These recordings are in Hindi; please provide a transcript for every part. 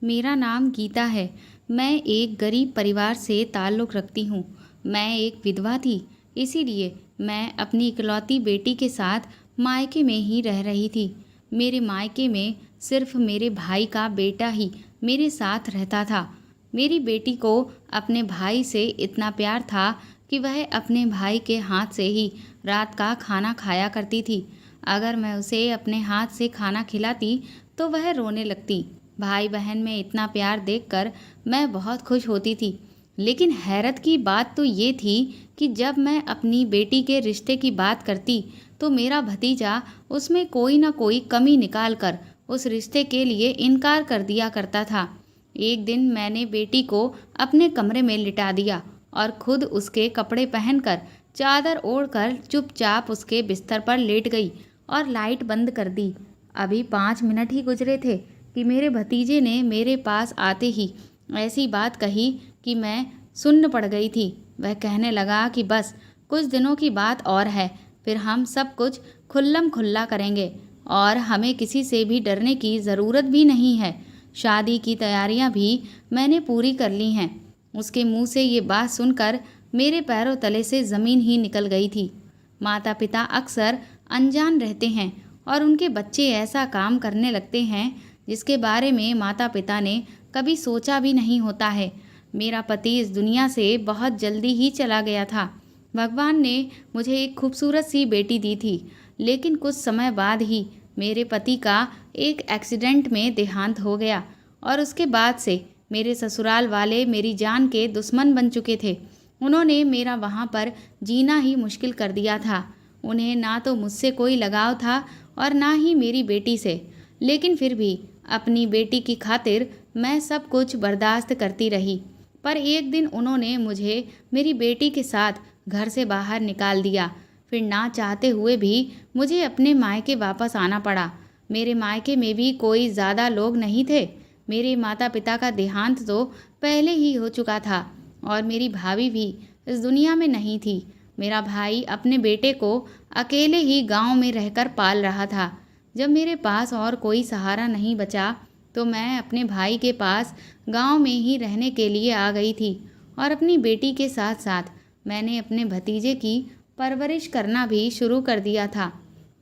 मेरा नाम गीता है। मैं एक गरीब परिवार से ताल्लुक़ रखती हूँ। मैं एक विधवा थी, इसीलिए मैं अपनी इकलौती बेटी के साथ मायके में ही रह रही थी। मेरे मायके में सिर्फ मेरे भाई का बेटा ही मेरे साथ रहता था। मेरी बेटी को अपने भाई से इतना प्यार था कि वह अपने भाई के हाथ से ही रात का खाना खाया करती थी। अगर मैं उसे अपने हाथ से खाना खिलाती तो वह रोने लगती। भाई बहन में इतना प्यार देखकर मैं बहुत खुश होती थी। लेकिन हैरत की बात तो ये थी कि जब मैं अपनी बेटी के रिश्ते की बात करती तो मेरा भतीजा उसमें कोई ना कोई कमी निकाल कर उस रिश्ते के लिए इनकार कर दिया करता था। एक दिन मैंने बेटी को अपने कमरे में लिटा दिया और खुद उसके कपड़े पहनकर चादर ओढ़कर चुपचाप उसके बिस्तर पर लेट गई और लाइट बंद कर दी। अभी 5 मिनट ही गुजरे थे कि मेरे भतीजे ने मेरे पास आते ही ऐसी बात कही कि मैं सुन्न पड़ गई थी। वह कहने लगा कि बस कुछ दिनों की बात और है, फिर हम सब कुछ खुल्लम खुल्ला करेंगे और हमें किसी से भी डरने की ज़रूरत भी नहीं है। शादी की तैयारियां भी मैंने पूरी कर ली हैं। उसके मुंह से ये बात सुनकर मेरे पैरों तले से ज़मीन ही निकल गई थी। माता पिता अक्सर अनजान रहते हैं और उनके बच्चे ऐसा काम करने लगते हैं जिसके बारे में माता पिता ने कभी सोचा भी नहीं होता है। मेरा पति इस दुनिया से बहुत जल्दी ही चला गया था। भगवान ने मुझे एक खूबसूरत सी बेटी दी थी, लेकिन कुछ समय बाद ही मेरे पति का एक एक्सीडेंट में देहांत हो गया और उसके बाद से मेरे ससुराल वाले मेरी जान के दुश्मन बन चुके थे। उन्होंने मेरा वहाँ पर जीना ही मुश्किल कर दिया था। उन्हें ना तो मुझसे कोई लगाव था और ना ही मेरी बेटी से, लेकिन फिर भी अपनी बेटी की खातिर मैं सब कुछ बर्दाश्त करती रही। पर एक दिन उन्होंने मुझे मेरी बेटी के साथ घर से बाहर निकाल दिया। फिर ना चाहते हुए भी मुझे अपने मायके वापस आना पड़ा। मेरे मायके में भी कोई ज़्यादा लोग नहीं थे। मेरे माता पिता का देहांत तो पहले ही हो चुका था और मेरी भाभी भी इस दुनिया में नहीं थी। मेरा भाई अपने बेटे को अकेले ही गांव में रहकर पाल रहा था। जब मेरे पास और कोई सहारा नहीं बचा तो मैं अपने भाई के पास गांव में ही रहने के लिए आ गई थी और अपनी बेटी के साथ साथ मैंने अपने भतीजे की परवरिश करना भी शुरू कर दिया था,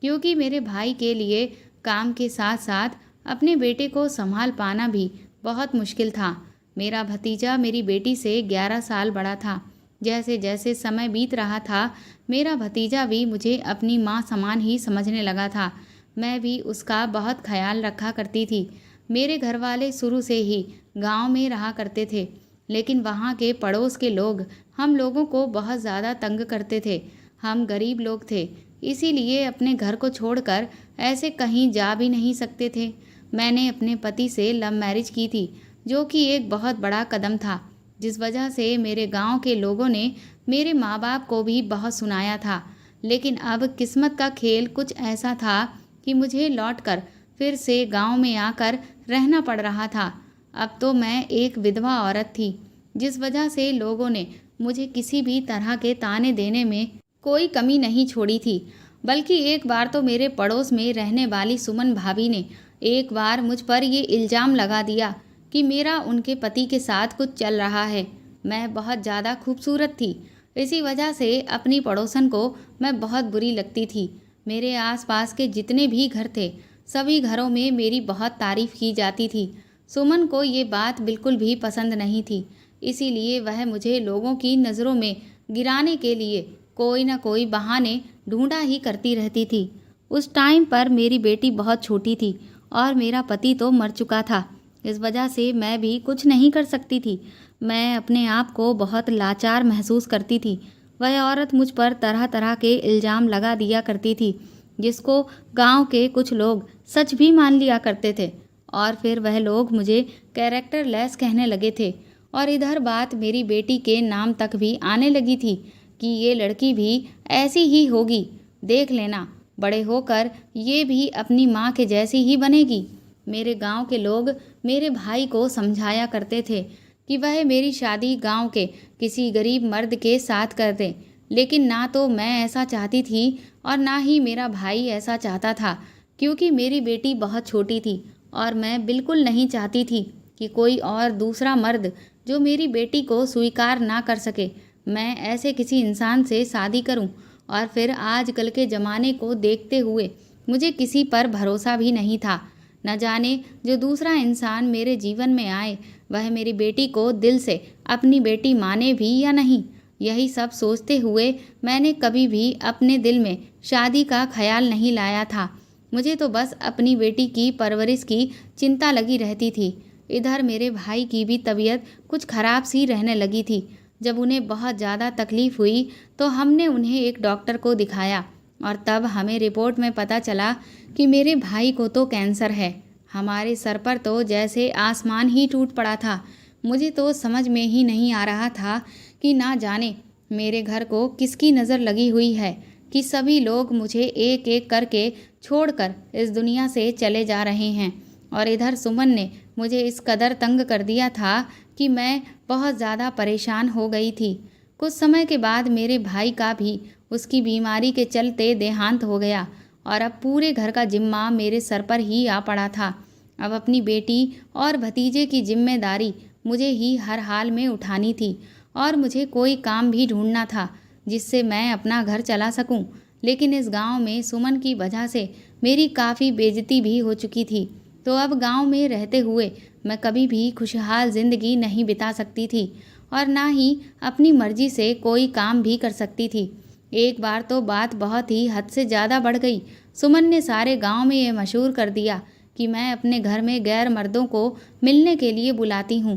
क्योंकि मेरे भाई के लिए काम के साथ साथ अपने बेटे को संभाल पाना भी बहुत मुश्किल था। मेरा भतीजा मेरी बेटी से 11 साल बड़ा था। जैसे जैसे समय बीत रहा था, मेरा भतीजा भी मुझे अपनी माँ समान ही समझने लगा था। मैं भी उसका बहुत ख्याल रखा करती थी। मेरे घर वाले शुरू से ही गांव में रहा करते थे, लेकिन वहाँ के पड़ोस के लोग हम लोगों को बहुत ज़्यादा तंग करते थे। हम गरीब लोग थे, इसीलिए अपने घर को छोड़कर ऐसे कहीं जा भी नहीं सकते थे। मैंने अपने पति से लव मैरिज की थी, जो कि एक बहुत बड़ा कदम था, जिस वजह से मेरे गांव के लोगों ने मेरे माँ बाप को भी बहुत सुनाया था। लेकिन अब किस्मत का खेल कुछ ऐसा था कि मुझे लौटकर फिर से गांव में आकर रहना पड़ रहा था। अब तो मैं एक विधवा औरत थी, जिस वजह से लोगों ने मुझे किसी भी तरह के ताने देने में कोई कमी नहीं छोड़ी थी। बल्कि एक बार तो मेरे पड़ोस में रहने वाली सुमन भाभी ने एक बार मुझ पर ये इल्ज़ाम लगा दिया कि मेरा उनके पति के साथ कुछ चल रहा है। मैं बहुत ज़्यादा खूबसूरत थी, इसी वजह से अपनी पड़ोसन को मैं बहुत बुरी लगती थी। मेरे आसपास के जितने भी घर थे, सभी घरों में मेरी बहुत तारीफ़ की जाती थी। सुमन को ये बात बिल्कुल भी पसंद नहीं थी, इसीलिए वह मुझे लोगों की नज़रों में गिराने के लिए कोई ना कोई बहाने ढूंढा ही करती रहती थी। उस टाइम पर मेरी बेटी बहुत छोटी थी और मेरा पति तो मर चुका था। इस वजह से मैं भी कुछ नहीं कर सकती थी। मैं अपने आप को बहुत लाचार महसूस करती थी। वह औरत मुझ पर तरह तरह के इल्ज़ाम लगा दिया करती थी, जिसको गांव के कुछ लोग सच भी मान लिया करते थे और फिर वह लोग मुझे कैरेक्टर लेस कहने लगे थे। और इधर बात मेरी बेटी के नाम तक भी आने लगी थी कि ये लड़की भी ऐसी ही होगी, देख लेना, बड़े होकर ये भी अपनी माँ के जैसी ही बनेगी। मेरे गांव के लोग मेरे भाई को समझाया करते थे कि वह मेरी शादी गांव के किसी गरीब मर्द के साथ कर दे, लेकिन ना तो मैं ऐसा चाहती थी और ना ही मेरा भाई ऐसा चाहता था, क्योंकि मेरी बेटी बहुत छोटी थी और मैं बिल्कुल नहीं चाहती थी कि कोई और दूसरा मर्द जो मेरी बेटी को स्वीकार ना कर सके, मैं ऐसे किसी इंसान से शादी करूं। और फिर आजकल के ज़माने को देखते हुए मुझे किसी पर भरोसा भी नहीं था। न जाने जो दूसरा इंसान मेरे जीवन में आए वह मेरी बेटी को दिल से अपनी बेटी माने भी या नहीं। यही सब सोचते हुए मैंने कभी भी अपने दिल में शादी का ख्याल नहीं लाया था। मुझे तो बस अपनी बेटी की परवरिश की चिंता लगी रहती थी। इधर मेरे भाई की भी तबीयत कुछ खराब सी रहने लगी थी। जब उन्हें बहुत ज़्यादा तकलीफ़ हुई तो हमने उन्हें एक डॉक्टर को दिखाया और तब हमें रिपोर्ट में पता चला कि मेरे भाई को तो कैंसर है। हमारे सर पर तो जैसे आसमान ही टूट पड़ा था। मुझे तो समझ में ही नहीं आ रहा था कि ना जाने मेरे घर को किसकी नज़र लगी हुई है कि सभी लोग मुझे एक एक करके छोड़कर इस दुनिया से चले जा रहे हैं। और इधर सुमन ने मुझे इस कदर तंग कर दिया था कि मैं बहुत ज़्यादा परेशान हो गई थी। कुछ समय के बाद मेरे भाई का भी उसकी बीमारी के चलते देहांत हो गया और अब पूरे घर का जिम्मा मेरे सर पर ही आ पड़ा था। अब अपनी बेटी और भतीजे की जिम्मेदारी मुझे ही हर हाल में उठानी थी और मुझे कोई काम भी ढूंढना था जिससे मैं अपना घर चला सकूं। लेकिन इस गांव में सुमन की वजह से मेरी काफ़ी बेइज्जती भी हो चुकी थी, तो अब गांव में रहते हुए मैं कभी भी खुशहाल ज़िंदगी नहीं बिता सकती थी और ना ही अपनी मर्जी से कोई काम भी कर सकती थी। एक बार तो बात बहुत ही हद से ज़्यादा बढ़ गई। सुमन ने सारे गांव में ये मशहूर कर दिया कि मैं अपने घर में गैर मर्दों को मिलने के लिए बुलाती हूँ,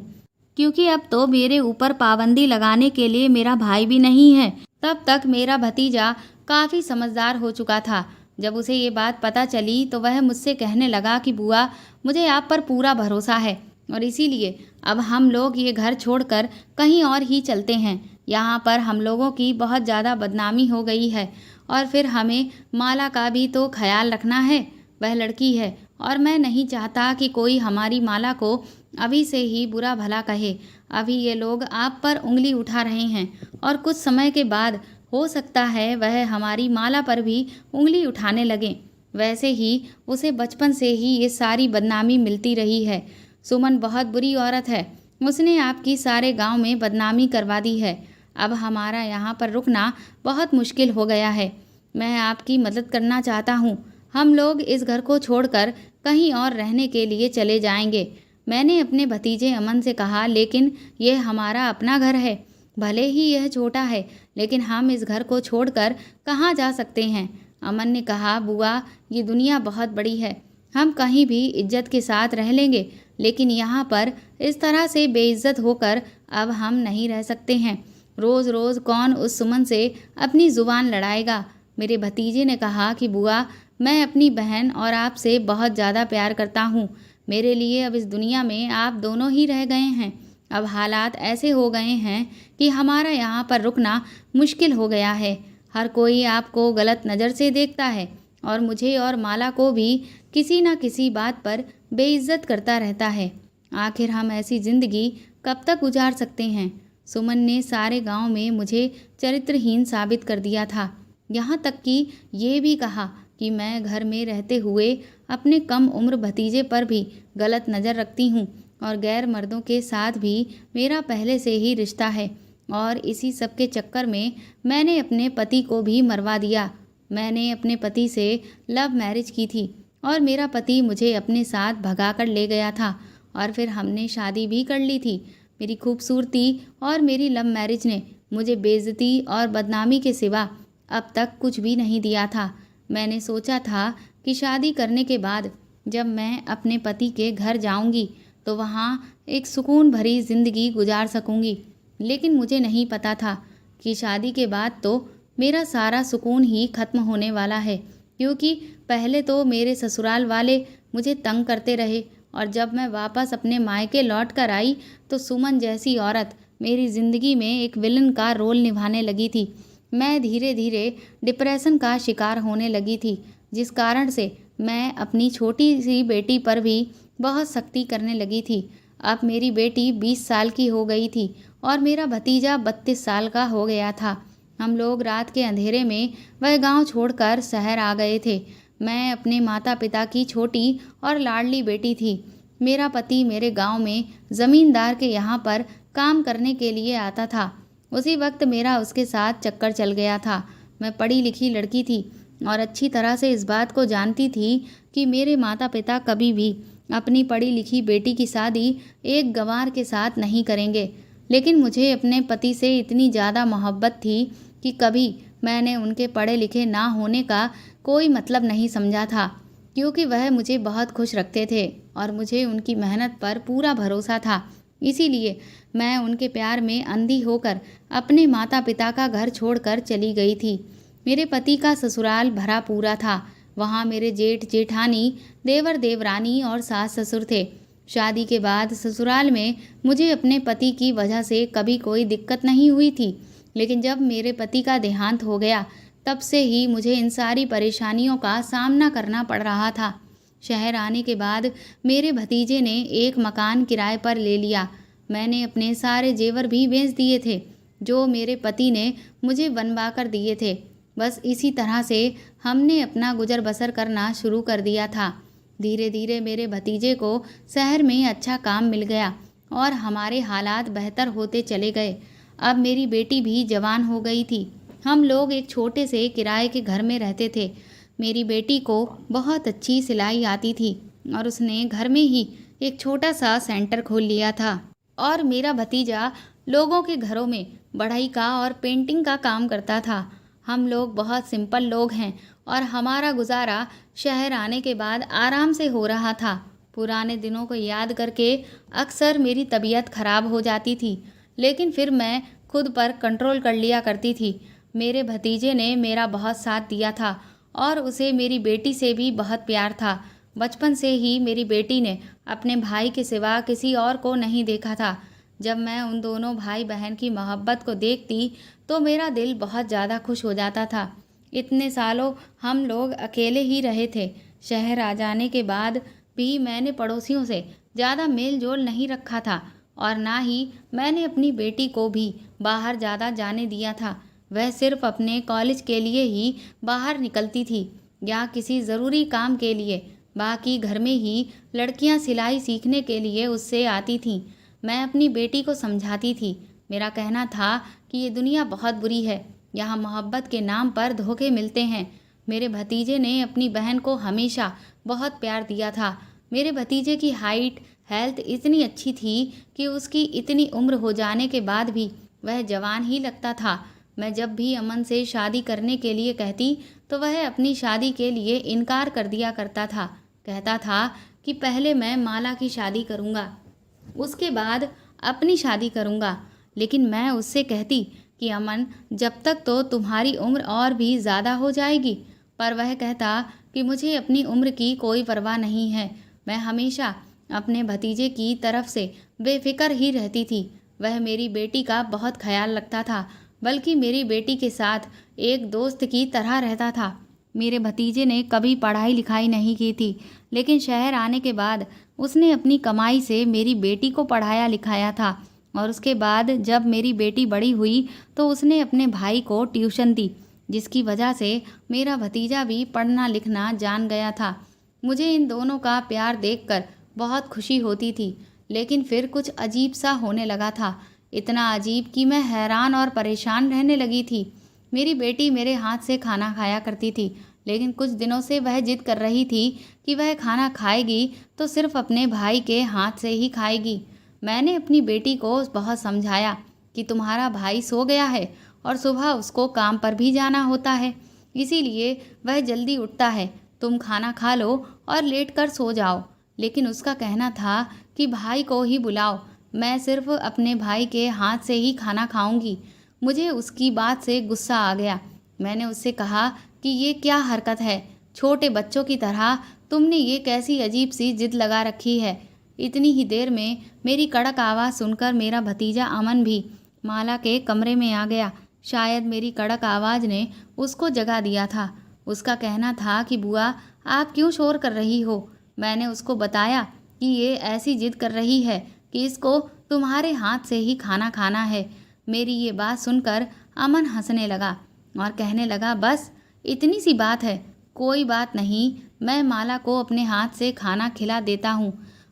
क्योंकि अब तो मेरे ऊपर पाबंदी लगाने के लिए मेरा भाई भी नहीं है। तब तक मेरा भतीजा काफ़ी समझदार हो चुका था। जब उसे ये बात पता चली तो वह मुझसे कहने लगा कि बुआ, मुझे आप पर पूरा भरोसा है और इसीलिए अब हम लोग ये घर छोड़कर कहीं और ही चलते हैं। यहाँ पर हम लोगों की बहुत ज़्यादा बदनामी हो गई है और फिर हमें माला का भी तो ख्याल रखना है। वह लड़की है और मैं नहीं चाहता कि कोई हमारी माला को अभी से ही बुरा भला कहे। अभी ये लोग आप पर उंगली उठा रहे हैं और कुछ समय के बाद हो सकता है वह हमारी माला पर भी उंगली उठाने लगें। वैसे ही उसे बचपन से ही ये सारी बदनामी मिलती रही है। सुमन बहुत बुरी औरत है, उसने आपकी सारे गांव में बदनामी करवा दी है। अब हमारा यहाँ पर रुकना बहुत मुश्किल हो गया है। मैं आपकी मदद करना चाहता हूँ। हम लोग इस घर को छोड़कर कहीं और रहने के लिए चले जाएंगे। मैंने अपने भतीजे अमन से कहा, लेकिन यह हमारा अपना घर है। भले ही यह छोटा है, लेकिन हम इस घर को छोड़कर कहाँ जा सकते हैं। अमन ने कहा, बुआ, ये दुनिया बहुत बड़ी है, हम कहीं भी इज्जत के साथ रह लेंगे, लेकिन यहाँ पर इस तरह से बेइज्जत होकर अब हम नहीं रह सकते हैं। रोज़ रोज़ कौन उस सुमन से अपनी ज़ुबान लड़ाएगा। मेरे भतीजे ने कहा कि बुआ, मैं अपनी बहन और आपसे बहुत ज़्यादा प्यार करता हूँ। मेरे लिए अब इस दुनिया में आप दोनों ही रह गए हैं। अब हालात ऐसे हो गए हैं कि हमारा यहाँ पर रुकना मुश्किल हो गया है। हर कोई आपको गलत नज़र से देखता है और मुझे और माला को भी किसी न किसी बात पर बेइज्जत करता रहता है। आखिर हम ऐसी ज़िंदगी कब तक गुजार सकते हैं। सुमन ने सारे गांव में मुझे चरित्रहीन साबित कर दिया था। यहाँ तक कि ये भी कहा कि मैं घर में रहते हुए अपने कम उम्र भतीजे पर भी गलत नज़र रखती हूँ और गैर मर्दों के साथ भी मेरा पहले से ही रिश्ता है। और इसी सब के चक्कर में मैंने अपने पति को भी मरवा दिया। मैंने अपने पति से लव मैरिज की थी और मेरा पति मुझे अपने साथ भगा कर ले गया था और फिर हमने शादी भी कर ली थी। मेरी खूबसूरती और मेरी लव मैरिज ने मुझे बेइज्जती और बदनामी के सिवा अब तक कुछ भी नहीं दिया था। मैंने सोचा था कि शादी करने के बाद जब मैं अपने पति के घर जाऊंगी तो वहाँ एक सुकून भरी ज़िंदगी गुजार सकूंगी, लेकिन मुझे नहीं पता था कि शादी के बाद तो मेरा सारा सुकून ही ख़त्म होने वाला है। क्योंकि पहले तो मेरे ससुराल वाले मुझे तंग करते रहे और जब मैं वापस अपने मायके लौट कर आई तो सुमन जैसी औरत मेरी ज़िंदगी में एक विलन का रोल निभाने लगी थी। मैं धीरे धीरे डिप्रेशन का शिकार होने लगी थी, जिस कारण से मैं अपनी छोटी सी बेटी पर भी बहुत सख्ती करने लगी थी। अब मेरी बेटी 20 साल की हो गई थी और मेरा भतीजा 32 साल का हो गया था। हम लोग रात के अंधेरे में वह गांव छोड़कर शहर आ गए थे। मैं अपने माता पिता की छोटी और लाडली बेटी थी। मेरा पति मेरे गांव में ज़मींदार के यहाँ पर काम करने के लिए आता था। उसी वक्त मेरा उसके साथ चक्कर चल गया था। मैं पढ़ी लिखी लड़की थी और अच्छी तरह से इस बात को जानती थी कि मेरे माता पिता कभी भी अपनी पढ़ी लिखी बेटी की शादी एक गंवार के साथ नहीं करेंगे। लेकिन मुझे अपने पति से इतनी ज़्यादा मोहब्बत थी कि कभी मैंने उनके पढ़े लिखे ना होने का कोई मतलब नहीं समझा था, क्योंकि वह मुझे बहुत खुश रखते थे और मुझे उनकी मेहनत पर पूरा भरोसा था। इसीलिए मैं उनके प्यार में अंधी होकर अपने माता पिता का घर छोड़कर चली गई थी। मेरे पति का ससुराल भरा पूरा था। वहाँ मेरे जेठ जेठानी, देवर देवरानी और सास ससुर थे। शादी के बाद ससुराल में मुझे अपने पति की वजह से कभी कोई दिक्कत नहीं हुई थी, लेकिन जब मेरे पति का देहांत हो गया तब से ही मुझे इन सारी परेशानियों का सामना करना पड़ रहा था। शहर आने के बाद मेरे भतीजे ने एक मकान किराए पर ले लिया। मैंने अपने सारे जेवर भी बेच दिए थे जो मेरे पति ने मुझे बनवा कर दिए थे। बस इसी तरह से हमने अपना गुजर बसर करना शुरू कर दिया था। धीरे धीरे मेरे भतीजे को शहर में अच्छा काम मिल गया और हमारे हालात बेहतर होते चले गए। अब मेरी बेटी भी जवान हो गई थी। हम लोग एक छोटे से किराए के घर में रहते थे। मेरी बेटी को बहुत अच्छी सिलाई आती थी और उसने घर में ही एक छोटा सा सेंटर खोल लिया था। और मेरा भतीजा लोगों के घरों में बढ़ई का और पेंटिंग का काम करता था। हम लोग बहुत सिंपल लोग हैं और हमारा गुजारा शहर आने के बाद आराम से हो रहा था। पुराने दिनों को याद करके अक्सर मेरी तबीयत खराब हो जाती थी, लेकिन फिर मैं खुद पर कंट्रोल कर लिया करती थी। मेरे भतीजे ने मेरा बहुत साथ दिया था और उसे मेरी बेटी से भी बहुत प्यार था। बचपन से ही मेरी बेटी ने अपने भाई के सिवा किसी और को नहीं देखा था। जब मैं उन दोनों भाई बहन की मोहब्बत को देखती तो मेरा दिल बहुत ज़्यादा खुश हो जाता था। इतने सालों हम लोग अकेले ही रहे थे। शहर आ जाने के बाद भी मैंने पड़ोसियों से ज़्यादा मेल जोल नहीं रखा था और ना ही मैंने अपनी बेटी को भी बाहर ज़्यादा जाने दिया था। वह सिर्फ अपने कॉलेज के लिए ही बाहर निकलती थी या किसी ज़रूरी काम के लिए। बाकी घर में ही लड़कियां सिलाई सीखने के लिए उससे आती थीं। मैं अपनी बेटी को समझाती थी। मेरा कहना था कि ये दुनिया बहुत बुरी है, यहाँ मोहब्बत के नाम पर धोखे मिलते हैं। मेरे भतीजे ने अपनी बहन को हमेशा बहुत प्यार दिया था। मेरे भतीजे की हाइट हेल्थ इतनी अच्छी थी कि उसकी इतनी उम्र हो जाने के बाद भी वह जवान ही लगता था। मैं जब भी अमन से शादी करने के लिए कहती तो वह अपनी शादी के लिए इनकार कर दिया करता था। कहता था कि पहले मैं माला की शादी करूँगा, उसके बाद अपनी शादी करूँगा। लेकिन मैं उससे कहती कि अमन, जब तक तो तुम्हारी उम्र और भी ज़्यादा हो जाएगी। पर वह कहता कि मुझे अपनी उम्र की कोई परवाह नहीं है। मैं हमेशा अपने भतीजे की तरफ से बेफिक्र ही रहती थी। वह मेरी बेटी का बहुत ख्याल रखता था, बल्कि मेरी बेटी के साथ एक दोस्त की तरह रहता था। मेरे भतीजे ने कभी पढ़ाई लिखाई नहीं की थी, लेकिन शहर आने के बाद उसने अपनी कमाई से मेरी बेटी को पढ़ाया लिखाया था। और उसके बाद जब मेरी बेटी बड़ी हुई तो उसने अपने भाई को ट्यूशन दी, जिसकी वजह से मेरा भतीजा भी पढ़ना लिखना जान गया था। मुझे इन दोनों का प्यार देखकर बहुत खुशी होती थी, लेकिन फिर कुछ अजीब सा होने लगा था। इतना अजीब कि मैं हैरान और परेशान रहने लगी थी। मेरी बेटी मेरे हाथ से खाना खाया करती थी, लेकिन कुछ दिनों से वह जिद कर रही थी कि वह खाना खाएगी तो सिर्फ अपने भाई के हाथ से ही खाएगी। मैंने अपनी बेटी को बहुत समझाया कि तुम्हारा भाई सो गया है और सुबह उसको काम पर भी जाना होता है, इसीलिए वह जल्दी उठता है। तुम खाना खा लो और लेट कर सो जाओ। लेकिन उसका कहना था कि भाई को ही बुलाओ, मैं सिर्फ अपने भाई के हाथ से ही खाना खाऊंगी। मुझे उसकी बात से गुस्सा आ गया। मैंने उससे कहा कि ये क्या हरकत है, छोटे बच्चों की तरह तुमने ये कैसी अजीब सी जिद लगा रखी है। इतनी ही देर में मेरी कड़क आवाज़ सुनकर मेरा भतीजा अमन भी माला के कमरे में आ गया। शायद मेरी कड़क आवाज़ ने उसको जगा दिया था। उसका कहना था कि बुआ, आप क्यों शोर कर रही हो। मैंने उसको बताया कि ये ऐसी जिद कर रही है कि इसको तुम्हारे हाथ से ही खाना खाना है। मेरी ये बात सुनकर अमन हंसने लगा और कहने लगा, बस इतनी सी बात है, कोई बात नहीं, मैं माला को अपने हाथ से खाना खिला देता हूँ।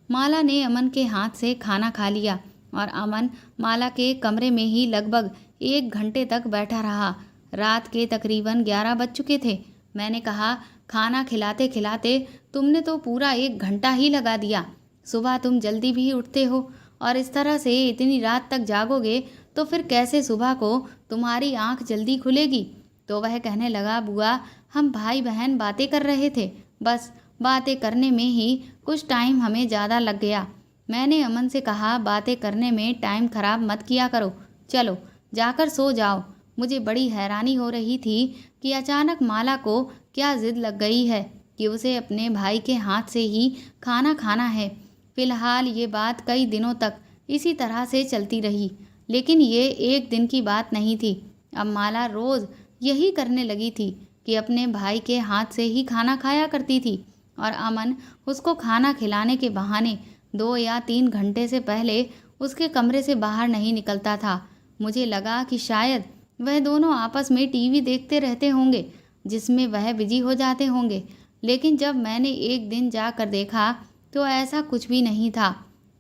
माला ने अमन के हाथ से खाना खा लिया और अमन माला के कमरे में ही लगभग 1 घंटे तक बैठा रहा। रात के तकरीबन 11 बज चुके थे। मैंने कहा, खाना खिलाते खिलाते तुमने तो पूरा 1 घंटा ही लगा दिया। सुबह तुम जल्दी भी उठते हो और इस तरह से इतनी रात तक जागोगे तो फिर कैसे सुबह को तुम्हारी आंख जल्दी खुलेगी। तो वह कहने लगा, बुआ हम भाई बहन बातें कर रहे थे, बस बातें करने में ही कुछ टाइम हमें ज़्यादा लग गया। मैंने अमन से कहा, बातें करने में टाइम खराब मत किया करो, चलो जाकर सो जाओ। मुझे बड़ी हैरानी हो रही थी कि अचानक माला को क्या ज़िद लग गई है कि उसे अपने भाई के हाथ से ही खाना खाना है। फिलहाल ये बात कई दिनों तक इसी तरह से चलती रही, लेकिन ये एक दिन की बात नहीं थी। अब माला रोज़ यही करने लगी थी कि अपने भाई के हाथ से ही खाना खाया करती थी और अमन उसको खाना खिलाने के बहाने 2 या 3 घंटे से पहले उसके कमरे से बाहर नहीं निकलता था। मुझे लगा कि शायद वह दोनों आपस में टीवी देखते रहते होंगे, जिसमें वह बिजी हो जाते होंगे। लेकिन जब मैंने एक दिन जाकर देखा तो ऐसा कुछ भी नहीं था।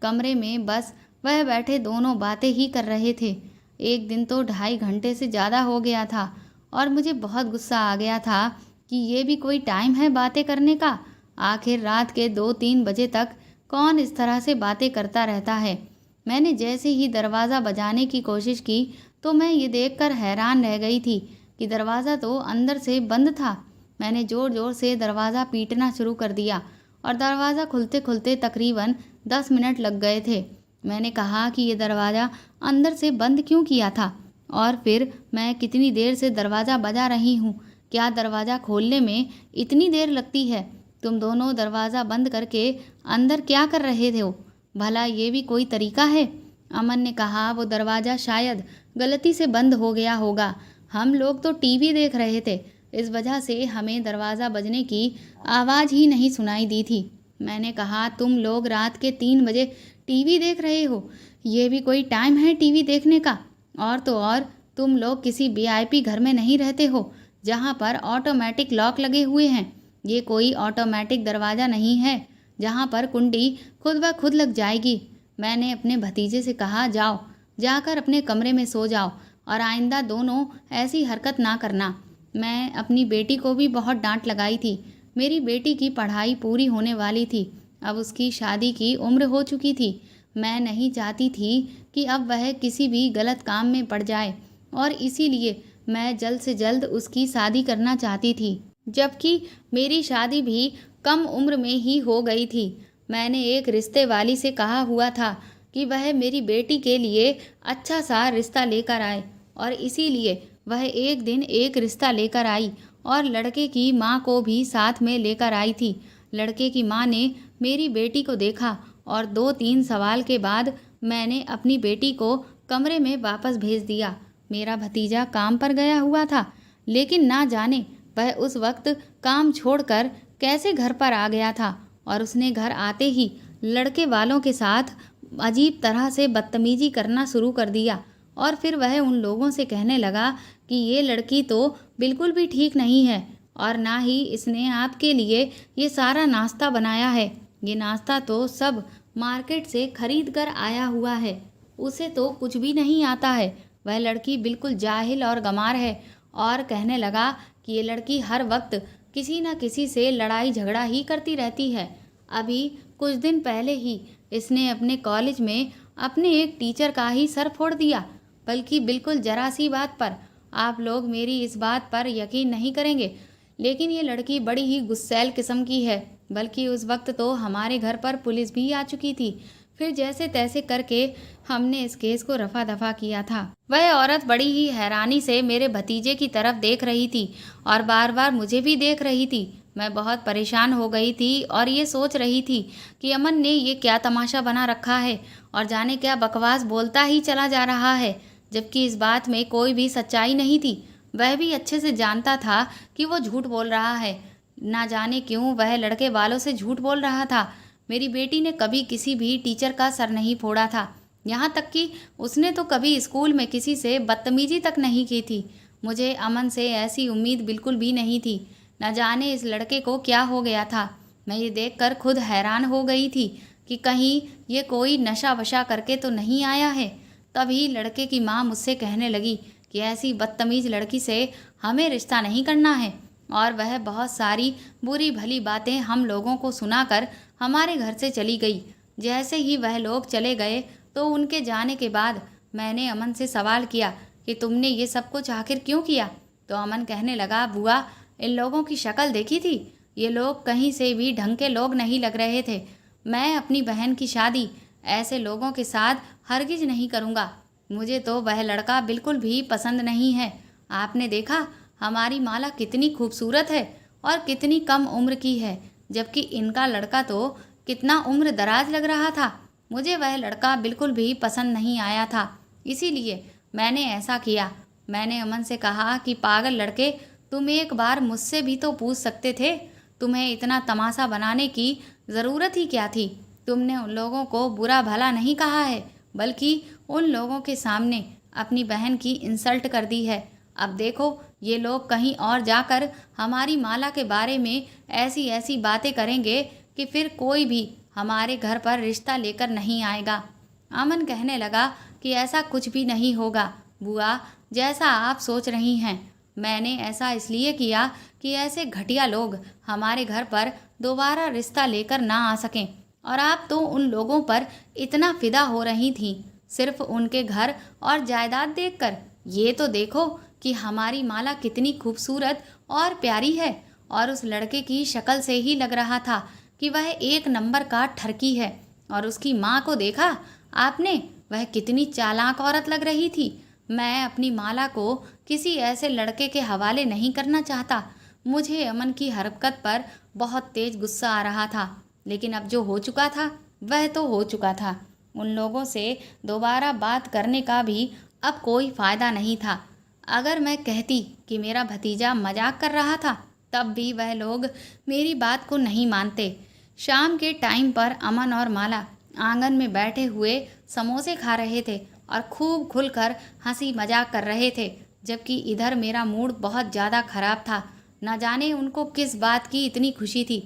कमरे में बस वह बैठे दोनों बातें ही कर रहे थे। एक दिन तो 2.5 घंटे से ज़्यादा हो गया था और मुझे बहुत गुस्सा आ गया था कि ये भी कोई टाइम है बातें करने का। आखिर रात के 2-3 बजे तक कौन इस तरह से बातें करता रहता है। मैंने जैसे ही दरवाज़ा बजाने की कोशिश की तो मैं ये देखकर हैरान रह गई थी कि दरवाज़ा तो अंदर से बंद था। मैंने ज़ोर ज़ोर से दरवाज़ा पीटना शुरू कर दिया और दरवाज़ा खुलते खुलते तकरीबन 10 मिनट लग गए थे। मैंने कहा कि ये दरवाज़ा अंदर से बंद क्यों किया था और फिर मैं कितनी देर से दरवाज़ा बजा रही हूँ, क्या दरवाज़ा खोलने में इतनी देर लगती है? तुम दोनों दरवाज़ा बंद करके अंदर क्या कर रहे थे हो? भला ये भी कोई तरीका है? अमन ने कहा, वो दरवाज़ा शायद गलती से बंद हो गया होगा। हम लोग तो टीवी देख रहे थे, इस वजह से हमें दरवाज़ा बजने की आवाज़ ही नहीं सुनाई दी थी। मैंने कहा, तुम लोग रात के 3 बजे टीवी देख रहे हो, ये भी कोई टाइम है टीवी देखने का? और तो और तुम लोग किसी वीआईपी घर में नहीं रहते हो जहाँ पर ऑटोमेटिक लॉक लगे हुए हैं। ये कोई ऑटोमेटिक दरवाज़ा नहीं है जहाँ पर कुंडी खुद ब खुद लग जाएगी। मैंने अपने भतीजे से कहा, जाओ जाकर अपने कमरे में सो जाओ और आइंदा दोनों ऐसी हरकत ना करना। मैं अपनी बेटी को भी बहुत डांट लगाई थी। मेरी बेटी की पढ़ाई पूरी होने वाली थी, अब उसकी शादी की उम्र हो चुकी थी। मैं नहीं चाहती थी कि अब वह किसी भी गलत काम में पड़ जाए और इसीलिए मैं जल्द से जल्द उसकी शादी करना चाहती थी, जबकि मेरी शादी भी कम उम्र में ही हो गई थी। मैंने एक रिश्ते वाली से कहा हुआ था कि वह मेरी बेटी के लिए अच्छा सा रिश्ता लेकर आए और इसीलिए वह एक दिन एक रिश्ता लेकर आई और लड़के की माँ को भी साथ में लेकर आई थी। लड़के की माँ ने मेरी बेटी को देखा और 2-3 सवाल के बाद मैंने अपनी बेटी को कमरे में वापस भेज दिया। मेरा भतीजा काम पर गया हुआ था, लेकिन ना जाने वह उस वक्त काम छोड़कर कैसे घर पर आ गया था और उसने घर आते ही लड़के वालों के साथ अजीब तरह से बदतमीजी करना शुरू कर दिया और फिर वह उन लोगों से कहने लगा कि ये लड़की तो बिल्कुल भी ठीक नहीं है और ना ही इसने आपके लिए ये सारा नाश्ता बनाया है। ये नाश्ता तो सब मार्केट से खरीद कर आया हुआ है, उसे तो कुछ भी नहीं आता है। वह लड़की बिल्कुल जाहिल और गंवार है और कहने लगा कि ये लड़की हर वक्त किसी न किसी से लड़ाई झगड़ा ही करती रहती है। अभी कुछ दिन पहले ही इसने अपने कॉलेज में अपने एक टीचर का ही सर फोड़ दिया, बल्कि बिल्कुल जरा सी बात पर। आप लोग मेरी इस बात पर यकीन नहीं करेंगे, लेकिन ये लड़की बड़ी ही गुस्सैल किस्म की है। बल्कि उस वक्त तो हमारे घर पर पुलिस भी आ चुकी थी। फिर जैसे तैसे करके हमने इस केस को रफा दफा किया था। वह औरत बड़ी ही हैरानी से मेरे भतीजे की तरफ देख रही थी और बार बार मुझे भी देख रही थी। मैं बहुत परेशान हो गई थी और ये सोच रही थी कि अमन ने ये क्या तमाशा बना रखा है और जाने क्या बकवास बोलता ही चला जा रहा है, जबकि इस बात में कोई भी सच्चाई नहीं थी। वह भी अच्छे से जानता था कि वो झूठ बोल रहा है। ना जाने क्यों वह लड़के वालों से झूठ बोल रहा था। मेरी बेटी ने कभी किसी भी टीचर का सर नहीं फोड़ा था, यहाँ तक कि उसने तो कभी स्कूल में किसी से बदतमीजी तक नहीं की थी। मुझे अमन से ऐसी उम्मीद बिल्कुल भी नहीं थी। न जाने इस लड़के को क्या हो गया था। मैं ये देखकर खुद हैरान हो गई थी कि कहीं ये कोई नशा वशा करके तो नहीं आया है। तभी लड़के की माँ मुझसे कहने लगी कि ऐसी बदतमीज़ लड़की से हमें रिश्ता नहीं करना है, और वह बहुत सारी बुरी भली बातें हम लोगों को सुनाकर हमारे घर से चली गई। जैसे ही वह लोग चले गए तो उनके जाने के बाद मैंने अमन से सवाल किया कि तुमने ये सब कुछ आखिर क्यों किया? तो अमन कहने लगा, बुआ, इन लोगों की शक्ल देखी थी? ये लोग कहीं से भी ढंग के लोग नहीं लग रहे थे। मैं अपनी बहन की शादी ऐसे लोगों के साथ हरगिज नहीं करूँगा। मुझे तो वह लड़का बिल्कुल भी पसंद नहीं है। आपने देखा हमारी माला कितनी खूबसूरत है और कितनी कम उम्र की है, जबकि इनका लड़का तो कितना उम्र दराज लग रहा था। मुझे वह लड़का बिल्कुल भी पसंद नहीं आया था, इसीलिए मैंने ऐसा किया। मैंने अमन से कहा कि पागल लड़के, तुम एक बार मुझसे भी तो पूछ सकते थे। तुम्हें इतना तमाशा बनाने की ज़रूरत ही क्या थी? तुमने उन लोगों को बुरा भला नहीं कहा है, बल्कि उन लोगों के सामने अपनी बहन की इंसल्ट कर दी है। अब देखो ये लोग कहीं और जाकर हमारी माला के बारे में ऐसी ऐसी बातें करेंगे कि फिर कोई भी हमारे घर पर रिश्ता लेकर नहीं आएगा। अमन कहने लगा कि ऐसा कुछ भी नहीं होगा बुआ, जैसा आप सोच रही हैं। मैंने ऐसा इसलिए किया कि ऐसे घटिया लोग हमारे घर पर दोबारा रिश्ता लेकर ना आ सकें। और आप तो उन लोगों पर इतना फिदा हो रही थीं सिर्फ उनके घर और जायदाद देखकर। ये तो देखो कि हमारी माला कितनी खूबसूरत और प्यारी है, और उस लड़के की शक्ल से ही लग रहा था कि वह एक नंबर का ठरकी है। और उसकी माँ को देखा आपने, वह कितनी चालाक औरत लग रही थी। मैं अपनी माला को किसी ऐसे लड़के के हवाले नहीं करना चाहता। मुझे अमन की हरकत पर बहुत तेज गुस्सा आ रहा था, लेकिन अब जो हो चुका था वह तो हो चुका था। उन लोगों से दोबारा बात करने का भी अब कोई फ़ायदा नहीं था। अगर मैं कहती कि मेरा भतीजा मजाक कर रहा था, तब भी वह लोग मेरी बात को नहीं मानते। शाम के टाइम पर अमन और माला आंगन में बैठे हुए समोसे खा रहे थे और खूब खुलकर हंसी मजाक कर रहे थे, जबकि इधर मेरा मूड बहुत ज़्यादा ख़राब था। न जाने उनको किस बात की इतनी खुशी थी।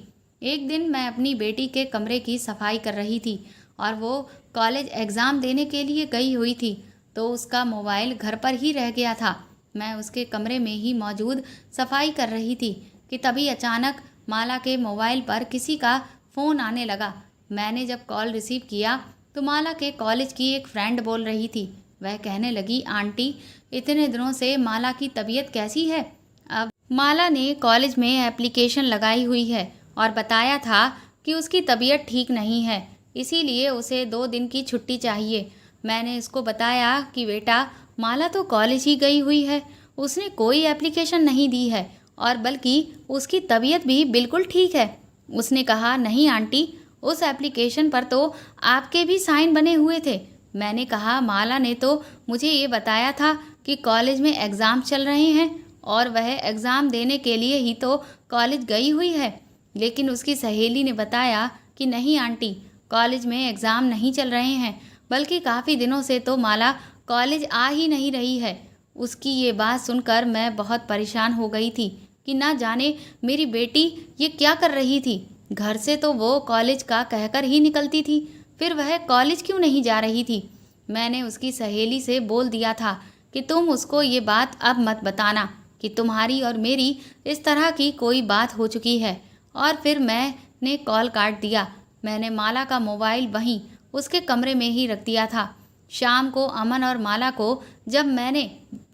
एक दिन मैं अपनी बेटी के कमरे की सफाई कर रही थी और वो कॉलेज एग्ज़ाम देने के लिए गई हुई थी, तो उसका मोबाइल घर पर ही रह गया था। मैं उसके कमरे में ही मौजूद सफाई कर रही थी कि तभी अचानक माला के मोबाइल पर किसी का फ़ोन आने लगा। मैंने जब कॉल रिसीव किया तो माला के कॉलेज की एक फ्रेंड बोल रही थी। वह कहने लगी, आंटी, इतने दिनों से माला की तबीयत कैसी है? अब माला ने कॉलेज में एप्लीकेशन लगाई हुई है और बताया था कि उसकी तबीयत ठीक नहीं है, इसीलिए उसे 2 दिन की छुट्टी चाहिए। मैंने इसको बताया कि बेटा, माला तो कॉलेज ही गई हुई है, उसने कोई एप्लीकेशन नहीं दी है, और बल्कि उसकी तबीयत भी बिल्कुल ठीक है। उसने कहा, नहीं आंटी, उस एप्लीकेशन पर तो आपके भी साइन बने हुए थे। मैंने कहा, माला ने तो मुझे ये बताया था कि कॉलेज में एग्ज़ाम चल रहे हैं और वह एग्ज़ाम देने के लिए ही तो कॉलेज गई हुई है। लेकिन उसकी सहेली ने बताया कि नहीं आंटी, कॉलेज में एग्ज़ाम नहीं चल रहे हैं, बल्कि काफ़ी दिनों से तो माला कॉलेज आ ही नहीं रही है। उसकी ये बात सुनकर मैं बहुत परेशान हो गई थी कि ना जाने मेरी बेटी ये क्या कर रही थी। घर से तो वो कॉलेज का कहकर ही निकलती थी, फिर वह कॉलेज क्यों नहीं जा रही थी? मैंने उसकी सहेली से बोल दिया था कि तुम उसको ये बात अब मत बताना कि तुम्हारी और मेरी इस तरह की कोई बात हो चुकी है। और फिर मैंने कॉल काट दिया। मैंने माला का मोबाइल वहीं उसके कमरे में ही रख दिया था। शाम को अमन और माला को जब मैंने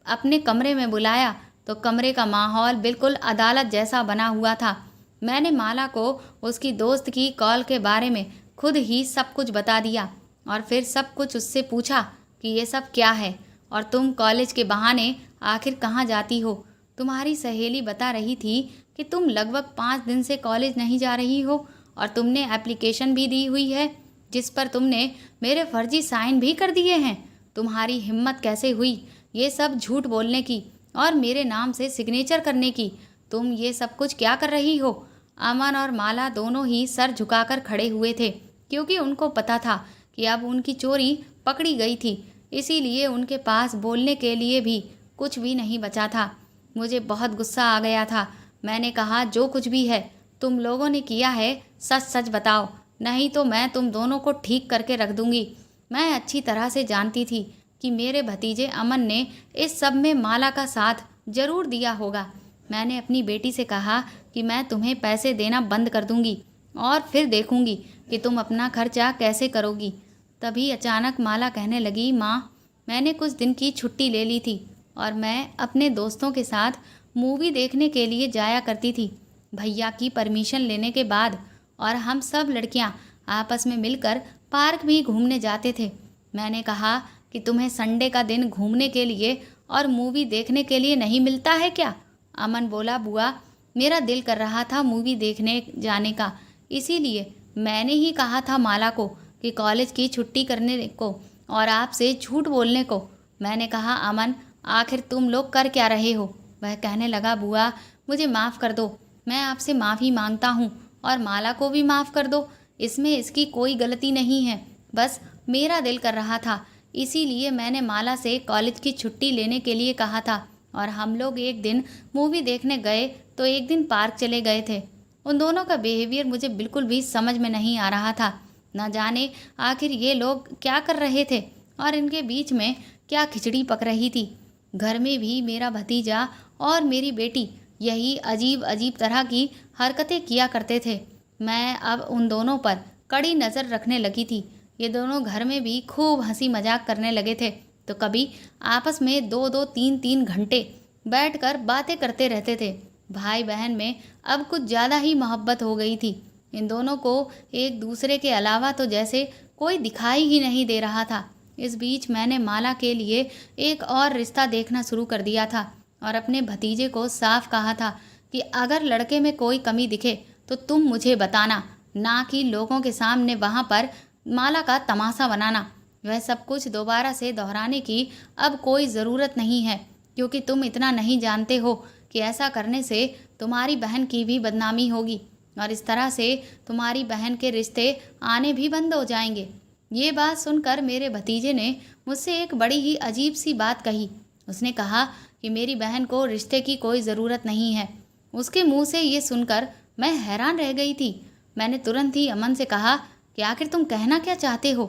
अपने कमरे में बुलाया तो कमरे का माहौल बिल्कुल अदालत जैसा बना हुआ था। मैंने माला को उसकी दोस्त की कॉल के बारे में खुद ही सब कुछ बता दिया और फिर सब कुछ उससे पूछा कि ये सब क्या है और तुम कॉलेज के बहाने आखिर कहाँ जाती हो। तुम्हारी सहेली बता रही थी कि तुम लगभग 5 दिन से कॉलेज नहीं जा रही हो और तुमने एप्लीकेशन भी दी हुई है जिस पर तुमने मेरे फर्जी साइन भी कर दिए हैं। तुम्हारी हिम्मत कैसे हुई ये सब झूठ बोलने की और मेरे नाम से सिग्नेचर करने की? तुम ये सब कुछ क्या कर रही हो? अमन और माला दोनों ही सर झुकाकर खड़े हुए थे क्योंकि उनको पता था कि अब उनकी चोरी पकड़ी गई थी, इसीलिए उनके पास बोलने के लिए भी कुछ भी नहीं बचा था। मुझे बहुत गुस्सा आ गया था। मैंने कहा, जो कुछ भी है तुम लोगों ने किया है सच सच बताओ। नहीं तो मैं तुम दोनों को ठीक करके रख दूंगी। मैं अच्छी तरह से जानती थी कि मेरे भतीजे अमन ने इस सब में माला का साथ जरूर दिया होगा। मैंने अपनी बेटी से कहा कि मैं तुम्हें पैसे देना बंद कर दूंगी और फिर देखूंगी कि तुम अपना खर्चा कैसे करोगी। तभी अचानक माला कहने लगी, माँ, मैंने कुछ दिन की छुट्टी ले ली थी और मैं अपने दोस्तों के साथ मूवी देखने के लिए जाया करती थी भैया की परमिशन लेने के बाद। और हम सब लड़कियां आपस में मिलकर पार्क भी घूमने जाते थे। मैंने कहा कि तुम्हें संडे का दिन घूमने के लिए और मूवी देखने के लिए नहीं मिलता है क्या? अमन बोला, बुआ, मेरा दिल कर रहा था मूवी देखने जाने का, इसीलिए मैंने ही कहा था माला को कि कॉलेज की छुट्टी करने को और आपसे झूठ बोलने को। मैंने कहा, अमन, आखिर तुम लोग कर क्या रहे हो? वह कहने लगा, बुआ, मुझे माफ़ कर दो, मैं आपसे माफ़ी मांगता हूँ और माला को भी माफ़ कर दो। इसमें इसकी कोई गलती नहीं है, बस मेरा दिल कर रहा था, इसीलिए मैंने माला से कॉलेज की छुट्टी लेने के लिए कहा था और हम लोग एक दिन मूवी देखने गए तो एक दिन पार्क चले गए थे। उन दोनों का बिहेवियर मुझे बिल्कुल भी समझ में नहीं आ रहा था। न जाने आखिर ये लोग क्या कर रहे थे और इनके बीच में क्या खिचड़ी पक रही थी। घर में भी मेरा भतीजा और मेरी बेटी यही अजीब अजीब तरह की हरकतें किया करते थे। मैं अब उन दोनों पर कड़ी नज़र रखने लगी थी। ये दोनों घर में भी खूब हंसी मजाक करने लगे थे, तो कभी आपस में 2-2 3-3 घंटे बैठकर बातें करते रहते थे। भाई बहन में अब कुछ ज़्यादा ही मोहब्बत हो गई थी। इन दोनों को एक दूसरे के अलावा तो जैसे कोई दिखाई ही नहीं दे रहा था। इस बीच मैंने माला के लिए एक और रिश्ता देखना शुरू कर दिया था और अपने भतीजे को साफ कहा था कि अगर लड़के में कोई कमी दिखे तो तुम मुझे बताना, ना कि लोगों के सामने वहाँ पर माला का तमाशा बनाना। वह सब कुछ दोबारा से दोहराने की अब कोई ज़रूरत नहीं है, क्योंकि तुम इतना नहीं जानते हो कि ऐसा करने से तुम्हारी बहन की भी बदनामी होगी और इस तरह से तुम्हारी बहन के रिश्ते आने भी बंद हो जाएंगे। ये बात सुनकर मेरे भतीजे ने मुझसे एक बड़ी ही अजीब सी बात कही। उसने कहा कि मेरी बहन को रिश्ते की कोई ज़रूरत नहीं है। उसके मुंह से ये सुनकर मैं हैरान रह गई थी। मैंने तुरंत ही अमन से कहा कि आखिर तुम कहना क्या चाहते हो?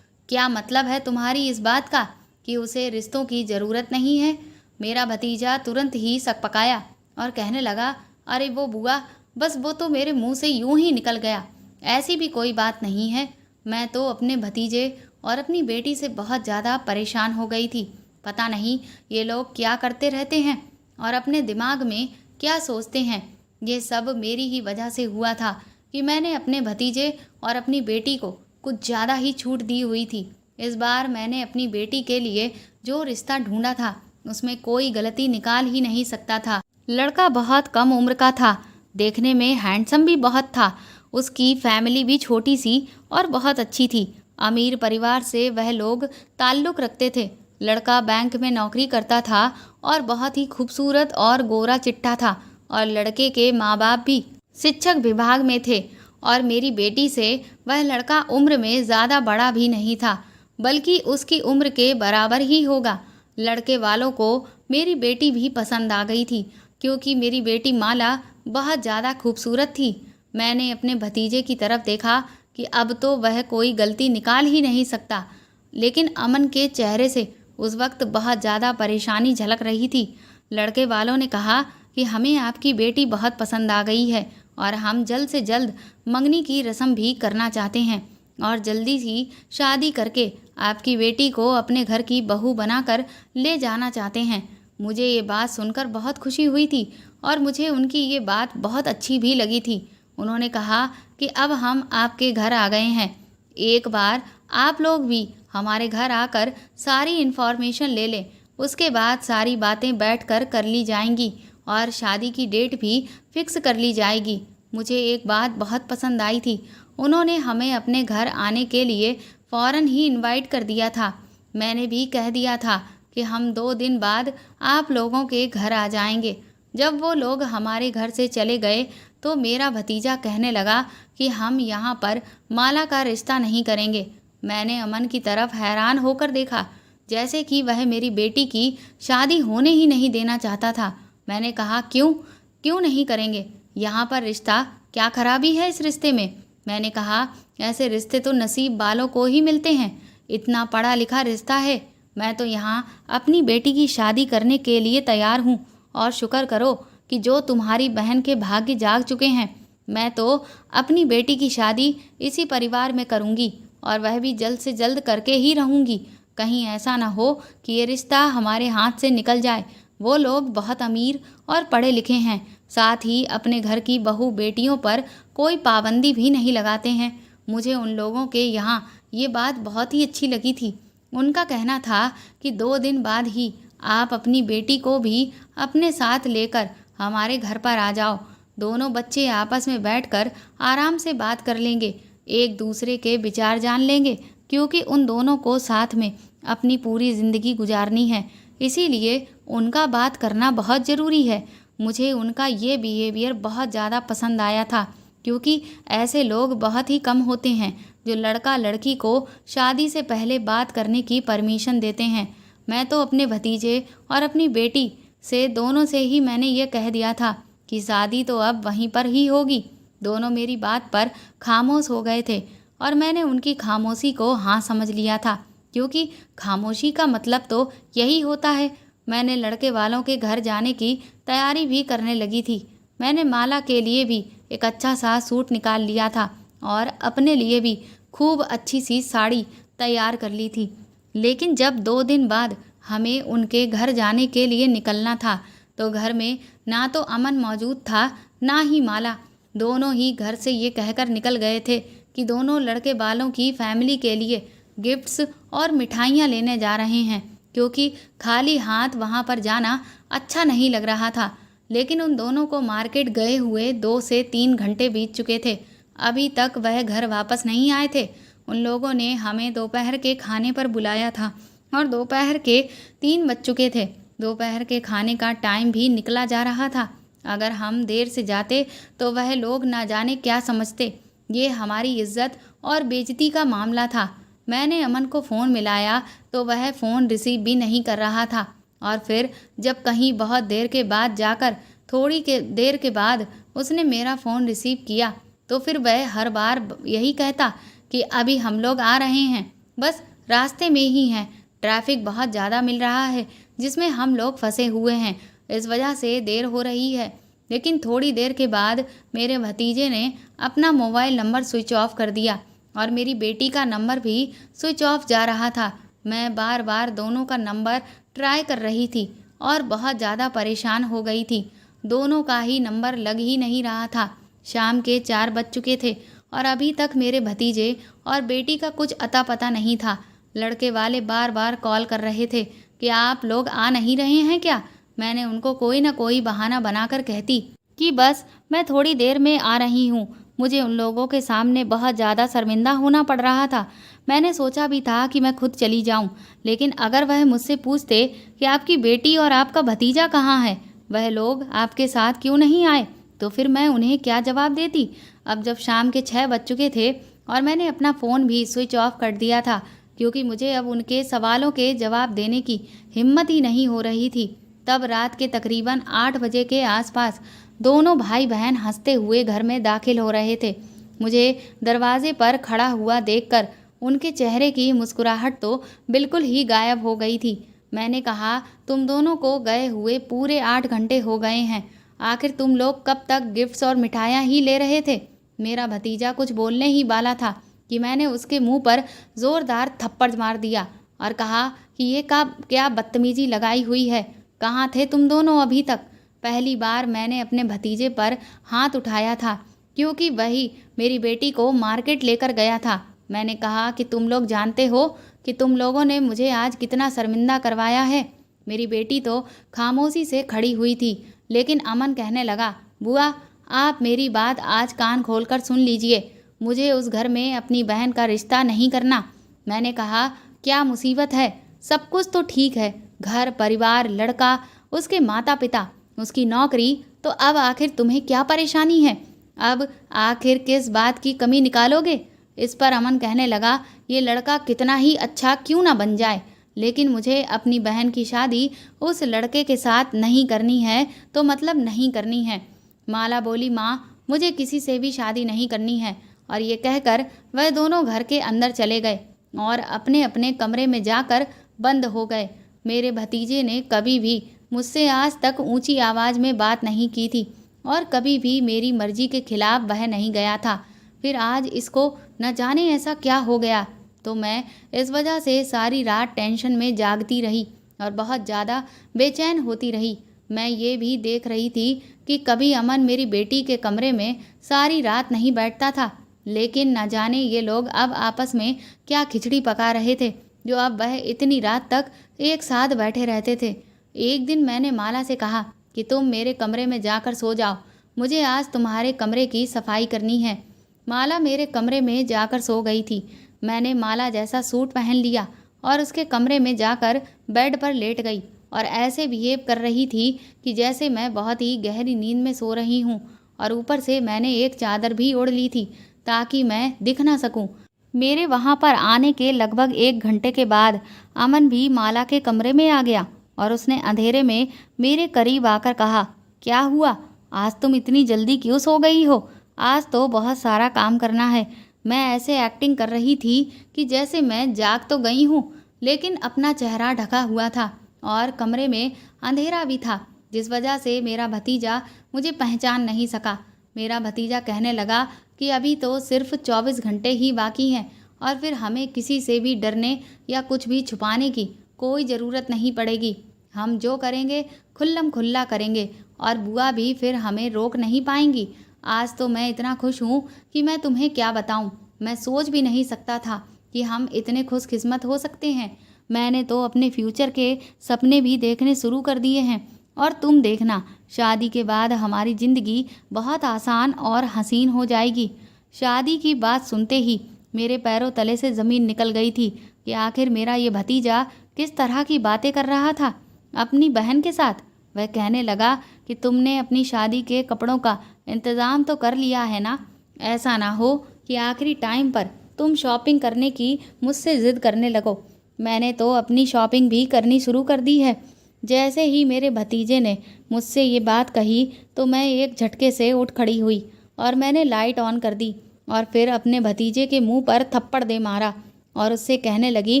क्या मतलब है तुम्हारी इस बात का कि उसे रिश्तों की ज़रूरत नहीं है? मेरा भतीजा तुरंत ही सकपकाया और कहने लगा, अरे वो बुआ, बस वो तो मेरे मुंह से यूं ही निकल गया, ऐसी भी कोई बात नहीं है। मैं तो अपने भतीजे और अपनी बेटी से बहुत ज़्यादा परेशान हो गई थी। पता नहीं ये लोग क्या करते रहते हैं और अपने दिमाग में क्या सोचते हैं। ये सब मेरी ही वजह से हुआ था कि मैंने अपने भतीजे और अपनी बेटी को कुछ ज़्यादा ही छूट दी हुई थी। इस बार मैंने अपनी बेटी के लिए जो रिश्ता ढूंढा था उसमें कोई गलती निकाल ही नहीं सकता था। लड़का बहुत कम उम्र का था, देखने में हैंडसम भी बहुत था। उसकी फैमिली भी छोटी सी और बहुत अच्छी थी। अमीर परिवार से वह लोग ताल्लुक़ रखते थे। लड़का बैंक में नौकरी करता था और बहुत ही खूबसूरत और गोरा चिट्टा था और लड़के के माँ बाप भी शिक्षक विभाग में थे। और मेरी बेटी से वह लड़का उम्र में ज़्यादा बड़ा भी नहीं था, बल्कि उसकी उम्र के बराबर ही होगा। लड़के वालों को मेरी बेटी भी पसंद आ गई थी, क्योंकि मेरी बेटी माला बहुत ज़्यादा खूबसूरत थी। मैंने अपने भतीजे की तरफ देखा कि अब तो वह कोई गलती निकाल ही नहीं सकता, लेकिन अमन के चेहरे से उस वक्त बहुत ज़्यादा परेशानी झलक रही थी। लड़के वालों ने कहा कि हमें आपकी बेटी बहुत पसंद आ गई है और हम जल्द से जल्द मंगनी की रस्म भी करना चाहते हैं और जल्दी ही शादी करके आपकी बेटी को अपने घर की बहू बनाकर ले जाना चाहते हैं। मुझे ये बात सुनकर बहुत खुशी हुई थी और मुझे उनकी ये बात बहुत अच्छी भी लगी थी। उन्होंने कहा कि अब हम आपके घर आ गए हैं, एक बार आप लोग भी हमारे घर आकर सारी इन्फॉर्मेशन ले लें, उसके बाद सारी बातें बैठकर कर ली जाएंगी और शादी की डेट भी फिक्स कर ली जाएगी। मुझे एक बात बहुत पसंद आई थी, उन्होंने हमें अपने घर आने के लिए फ़ौरन ही इनवाइट कर दिया था। मैंने भी कह दिया था कि हम 2 दिन बाद आप लोगों के घर आ जाएंगे। जब वो लोग हमारे घर से चले गए तो मेरा भतीजा कहने लगा कि हम यहाँ पर माला का रिश्ता नहीं करेंगे। मैंने अमन की तरफ हैरान होकर देखा, जैसे कि वह मेरी बेटी की शादी होने ही नहीं देना चाहता था। मैंने कहा, क्यों नहीं करेंगे? यहाँ पर रिश्ता क्या खराबी है इस रिश्ते में? मैंने कहा ऐसे रिश्ते तो नसीब वालों को ही मिलते हैं। इतना पढ़ा लिखा रिश्ता है। मैं तो यहाँ अपनी बेटी की शादी करने के लिए तैयार हूँ। और शुक्र करो कि जो तुम्हारी बहन के भाग्य जाग चुके हैं। मैं तो अपनी बेटी की शादी इसी परिवार में करूँगी, और वह भी जल्द से जल्द करके ही रहूँगी। कहीं ऐसा ना हो कि ये रिश्ता हमारे हाथ से निकल जाए। वो लोग बहुत अमीर और पढ़े लिखे हैं, साथ ही अपने घर की बहू बेटियों पर कोई पाबंदी भी नहीं लगाते हैं। मुझे उन लोगों के यहाँ ये बात बहुत ही अच्छी लगी थी। उनका कहना था कि 2 दिन बाद ही आप अपनी बेटी को भी अपने साथ लेकर हमारे घर पर आ जाओ। दोनों बच्चे आपस में बैठकर आराम से बात कर लेंगे, एक दूसरे के विचार जान लेंगे, क्योंकि उन दोनों को साथ में अपनी पूरी ज़िंदगी गुजारनी है। इसीलिए उनका बात करना बहुत ज़रूरी है। मुझे उनका ये बिहेवियर बहुत ज़्यादा पसंद आया था, क्योंकि ऐसे लोग बहुत ही कम होते हैं जो लड़का लड़की को शादी से पहले बात करने की परमिशन देते हैं। मैं तो अपने भतीजे और अपनी बेटी से दोनों से ही मैंने ये कह दिया था कि शादी तो अब वहीं पर ही होगी। दोनों मेरी बात पर खामोश हो गए थे, और मैंने उनकी खामोशी को हाँ समझ लिया था, क्योंकि खामोशी का मतलब तो यही होता है। मैंने लड़के वालों के घर जाने की तैयारी भी करने लगी थी। मैंने माला के लिए भी एक अच्छा सा सूट निकाल लिया था, और अपने लिए भी खूब अच्छी सी साड़ी तैयार कर ली थी। लेकिन जब 2 दिन बाद हमें उनके घर जाने के लिए निकलना था, तो घर में ना तो अमन मौजूद था, ना ही माला। दोनों ही घर से ये कहकर निकल गए थे कि दोनों लड़के वालों की फैमिली के लिए गिफ्ट्स और मिठाइयाँ लेने जा रहे हैं, क्योंकि खाली हाथ वहाँ पर जाना अच्छा नहीं लग रहा था। लेकिन उन दोनों को मार्केट गए हुए 2 से 3 घंटे बीत चुके थे। अभी तक वह घर वापस नहीं आए थे। उन लोगों ने हमें दोपहर के खाने पर बुलाया था, और दोपहर के 3 बज चुके थे। दोपहर के खाने का टाइम भी निकला जा रहा था। अगर हम देर से जाते तो वह लोग ना जाने क्या समझते। ये हमारी इज्जत और बेइज्जती का मामला था। मैंने अमन को फ़ोन मिलाया तो वह फ़ोन रिसीव भी नहीं कर रहा था, और फिर जब कहीं बहुत देर के बाद जाकर थोड़ी के देर के बाद उसने मेरा फ़ोन रिसीव किया, तो फिर वह हर बार यही कहता कि अभी हम लोग आ रहे हैं, बस रास्ते में ही हैं। ट्रैफिक बहुत ज़्यादा मिल रहा है जिसमें हम लोग फंसे हुए हैं, इस वजह से देर हो रही है। लेकिन थोड़ी देर के बाद मेरे भतीजे ने अपना मोबाइल नंबर स्विच ऑफ कर दिया, और मेरी बेटी का नंबर भी स्विच ऑफ जा रहा था। मैं बार बार दोनों का नंबर ट्राई कर रही थी और बहुत ज़्यादा परेशान हो गई थी। दोनों का ही नंबर लग ही नहीं रहा था। शाम के 4 बज चुके थे, और अभी तक मेरे भतीजे और बेटी का कुछ अता पता नहीं था। लड़के वाले बार बार कॉल कर रहे थे कि आप लोग आ नहीं रहे हैं क्या। मैंने उनको कोई ना कोई बहाना बनाकर कहती कि बस मैं थोड़ी देर में आ रही हूँ। मुझे उन लोगों के सामने बहुत ज़्यादा शर्मिंदा होना पड़ रहा था। मैंने सोचा भी था कि मैं खुद चली जाऊँ, लेकिन अगर वह मुझसे पूछते कि आपकी बेटी और आपका भतीजा कहाँ है, वह लोग आपके साथ क्यों नहीं आए, तो फिर मैं उन्हें क्या जवाब देती। अब जब शाम के 6 बज चुके थे और मैंने अपना फ़ोन भी स्विच ऑफ कर दिया था, क्योंकि मुझे अब उनके सवालों के जवाब देने की हिम्मत ही नहीं हो रही थी, तब रात के तकरीबन 8 बजे के आसपास दोनों भाई बहन हंसते हुए घर में दाखिल हो रहे थे। मुझे दरवाजे पर खड़ा हुआ देखकर उनके चेहरे की मुस्कुराहट तो बिल्कुल ही गायब हो गई थी। मैंने कहा, तुम दोनों को गए हुए पूरे 8 घंटे हो गए हैं। आखिर तुम लोग कब तक गिफ्ट्स और मिठाइयाँ ही ले रहे थे। मेरा भतीजा कुछ बोलने ही वाला था कि मैंने उसके मुंह पर ज़ोरदार थप्पड़ मार दिया और कहा कि ये क्या बदतमीजी लगाई हुई है। कहाँ थे तुम दोनों अभी तक। पहली बार मैंने अपने भतीजे पर हाथ उठाया था, क्योंकि वही मेरी बेटी को मार्केट लेकर गया था। मैंने कहा कि तुम लोग जानते हो कि तुम लोगों ने मुझे आज कितना शर्मिंदा करवाया है। मेरी बेटी तो खामोशी से खड़ी हुई थी, लेकिन अमन कहने लगा, बुआ आप मेरी बात आज कान खोलकर सुन लीजिए। मुझे उस घर में अपनी बहन का रिश्ता नहीं करना। मैंने कहा, क्या मुसीबत है, सब कुछ तो ठीक है, घर परिवार, लड़का, उसके माता पिता, उसकी नौकरी, तो अब आखिर तुम्हें क्या परेशानी है। अब आखिर किस बात की कमी निकालोगे। इस पर अमन कहने लगा, ये लड़का कितना ही अच्छा क्यों ना बन जाए, लेकिन मुझे अपनी बहन की शादी उस लड़के के साथ नहीं करनी है तो मतलब नहीं करनी है। माला बोली, माँ मुझे किसी से भी शादी नहीं करनी है, और ये कहकर वह दोनों घर के अंदर चले गए और अपने अपने कमरे में जाकर बंद हो गए। मेरे भतीजे ने कभी भी मुझसे आज तक ऊंची आवाज़ में बात नहीं की थी और कभी भी मेरी मर्जी के खिलाफ वह नहीं गया था। फिर आज इसको न जाने ऐसा क्या हो गया, तो मैं इस वजह से सारी रात टेंशन में जागती रही और बहुत ज़्यादा बेचैन होती रही। मैं ये भी देख रही थी कि कभी अमन मेरी बेटी के कमरे में सारी रात नहीं बैठता था, लेकिन न जाने ये लोग अब आपस में क्या खिचड़ी पका रहे थे जो अब वह इतनी रात तक एक साथ बैठे रहते थे। एक दिन मैंने माला से कहा कि तुम मेरे कमरे में जाकर सो जाओ, मुझे आज तुम्हारे कमरे की सफाई करनी है। माला मेरे कमरे में जाकर सो गई थी। मैंने माला जैसा सूट पहन लिया और उसके कमरे में जाकर बेड पर लेट गई और ऐसे बिहेव कर रही थी कि जैसे मैं बहुत ही गहरी नींद में सो रही हूँ, और ऊपर से मैंने एक चादर भी ओढ़ ली थी ताकि मैं दिख ना सकूं। मेरे वहाँ पर आने के लगभग 1 घंटे के बाद अमन भी माला के कमरे में आ गया और उसने अंधेरे में मेरे करीब आकर कहा, क्या हुआ, आज तुम इतनी जल्दी क्यों सो गई हो? आज तो बहुत सारा काम करना है। मैं ऐसे एक्टिंग कर रही थी कि जैसे मैं जाग तो गई हूँ, लेकिन अपना चेहरा ढका हुआ था और कमरे में अंधेरा भी था, जिस वजह से मेरा भतीजा मुझे पहचान नहीं सका। मेरा भतीजा कहने लगा कि अभी तो सिर्फ 24 घंटे ही बाकी हैं और फिर हमें किसी से भी डरने या कुछ भी छुपाने की कोई ज़रूरत नहीं पड़ेगी। हम जो करेंगे खुल्लम खुल्ला करेंगे और बुआ भी फिर हमें रोक नहीं पाएंगी। आज तो मैं इतना खुश हूँ कि मैं तुम्हें क्या बताऊँ। मैं सोच भी नहीं सकता था कि हम इतने खुशकिस्मत हो सकते हैं। मैंने तो अपने फ्यूचर के सपने भी देखने शुरू कर दिए हैं और तुम देखना, शादी के बाद हमारी ज़िंदगी बहुत आसान और हसीन हो जाएगी। शादी की बात सुनते ही मेरे पैरों तले से ज़मीन निकल गई थी कि आखिर मेरा ये भतीजा किस तरह की बातें कर रहा था अपनी बहन के साथ। वह कहने लगा कि तुमने अपनी शादी के कपड़ों का इंतज़ाम तो कर लिया है ना? ऐसा ना हो कि आखिरी टाइम पर तुम शॉपिंग करने की मुझसे ज़िद करने लगो। मैंने तो अपनी शॉपिंग भी करनी शुरू कर दी है। जैसे ही मेरे भतीजे ने मुझसे ये बात कही तो मैं एक झटके से उठ खड़ी हुई और मैंने लाइट ऑन कर दी और फिर अपने भतीजे के मुंह पर थप्पड़ दे मारा और उससे कहने लगी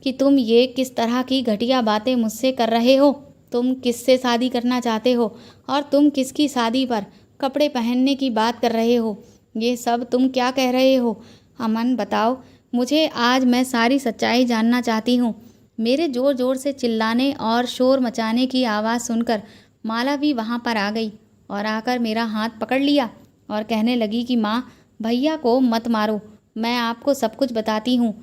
कि तुम ये किस तरह की घटिया बातें मुझसे कर रहे हो? तुम किससे शादी करना चाहते हो और तुम किसकी शादी पर कपड़े पहनने की बात कर रहे हो? ये सब तुम क्या कह रहे हो? अमन बताओ मुझे, आज मैं सारी सच्चाई जानना चाहती हूँ। मेरे ज़ोर ज़ोर से चिल्लाने और शोर मचाने की आवाज़ सुनकर माला भी वहाँ पर आ गई और आकर मेरा हाथ पकड़ लिया और कहने लगी कि माँ, भैया को मत मारो, मैं आपको सब कुछ बताती हूँ।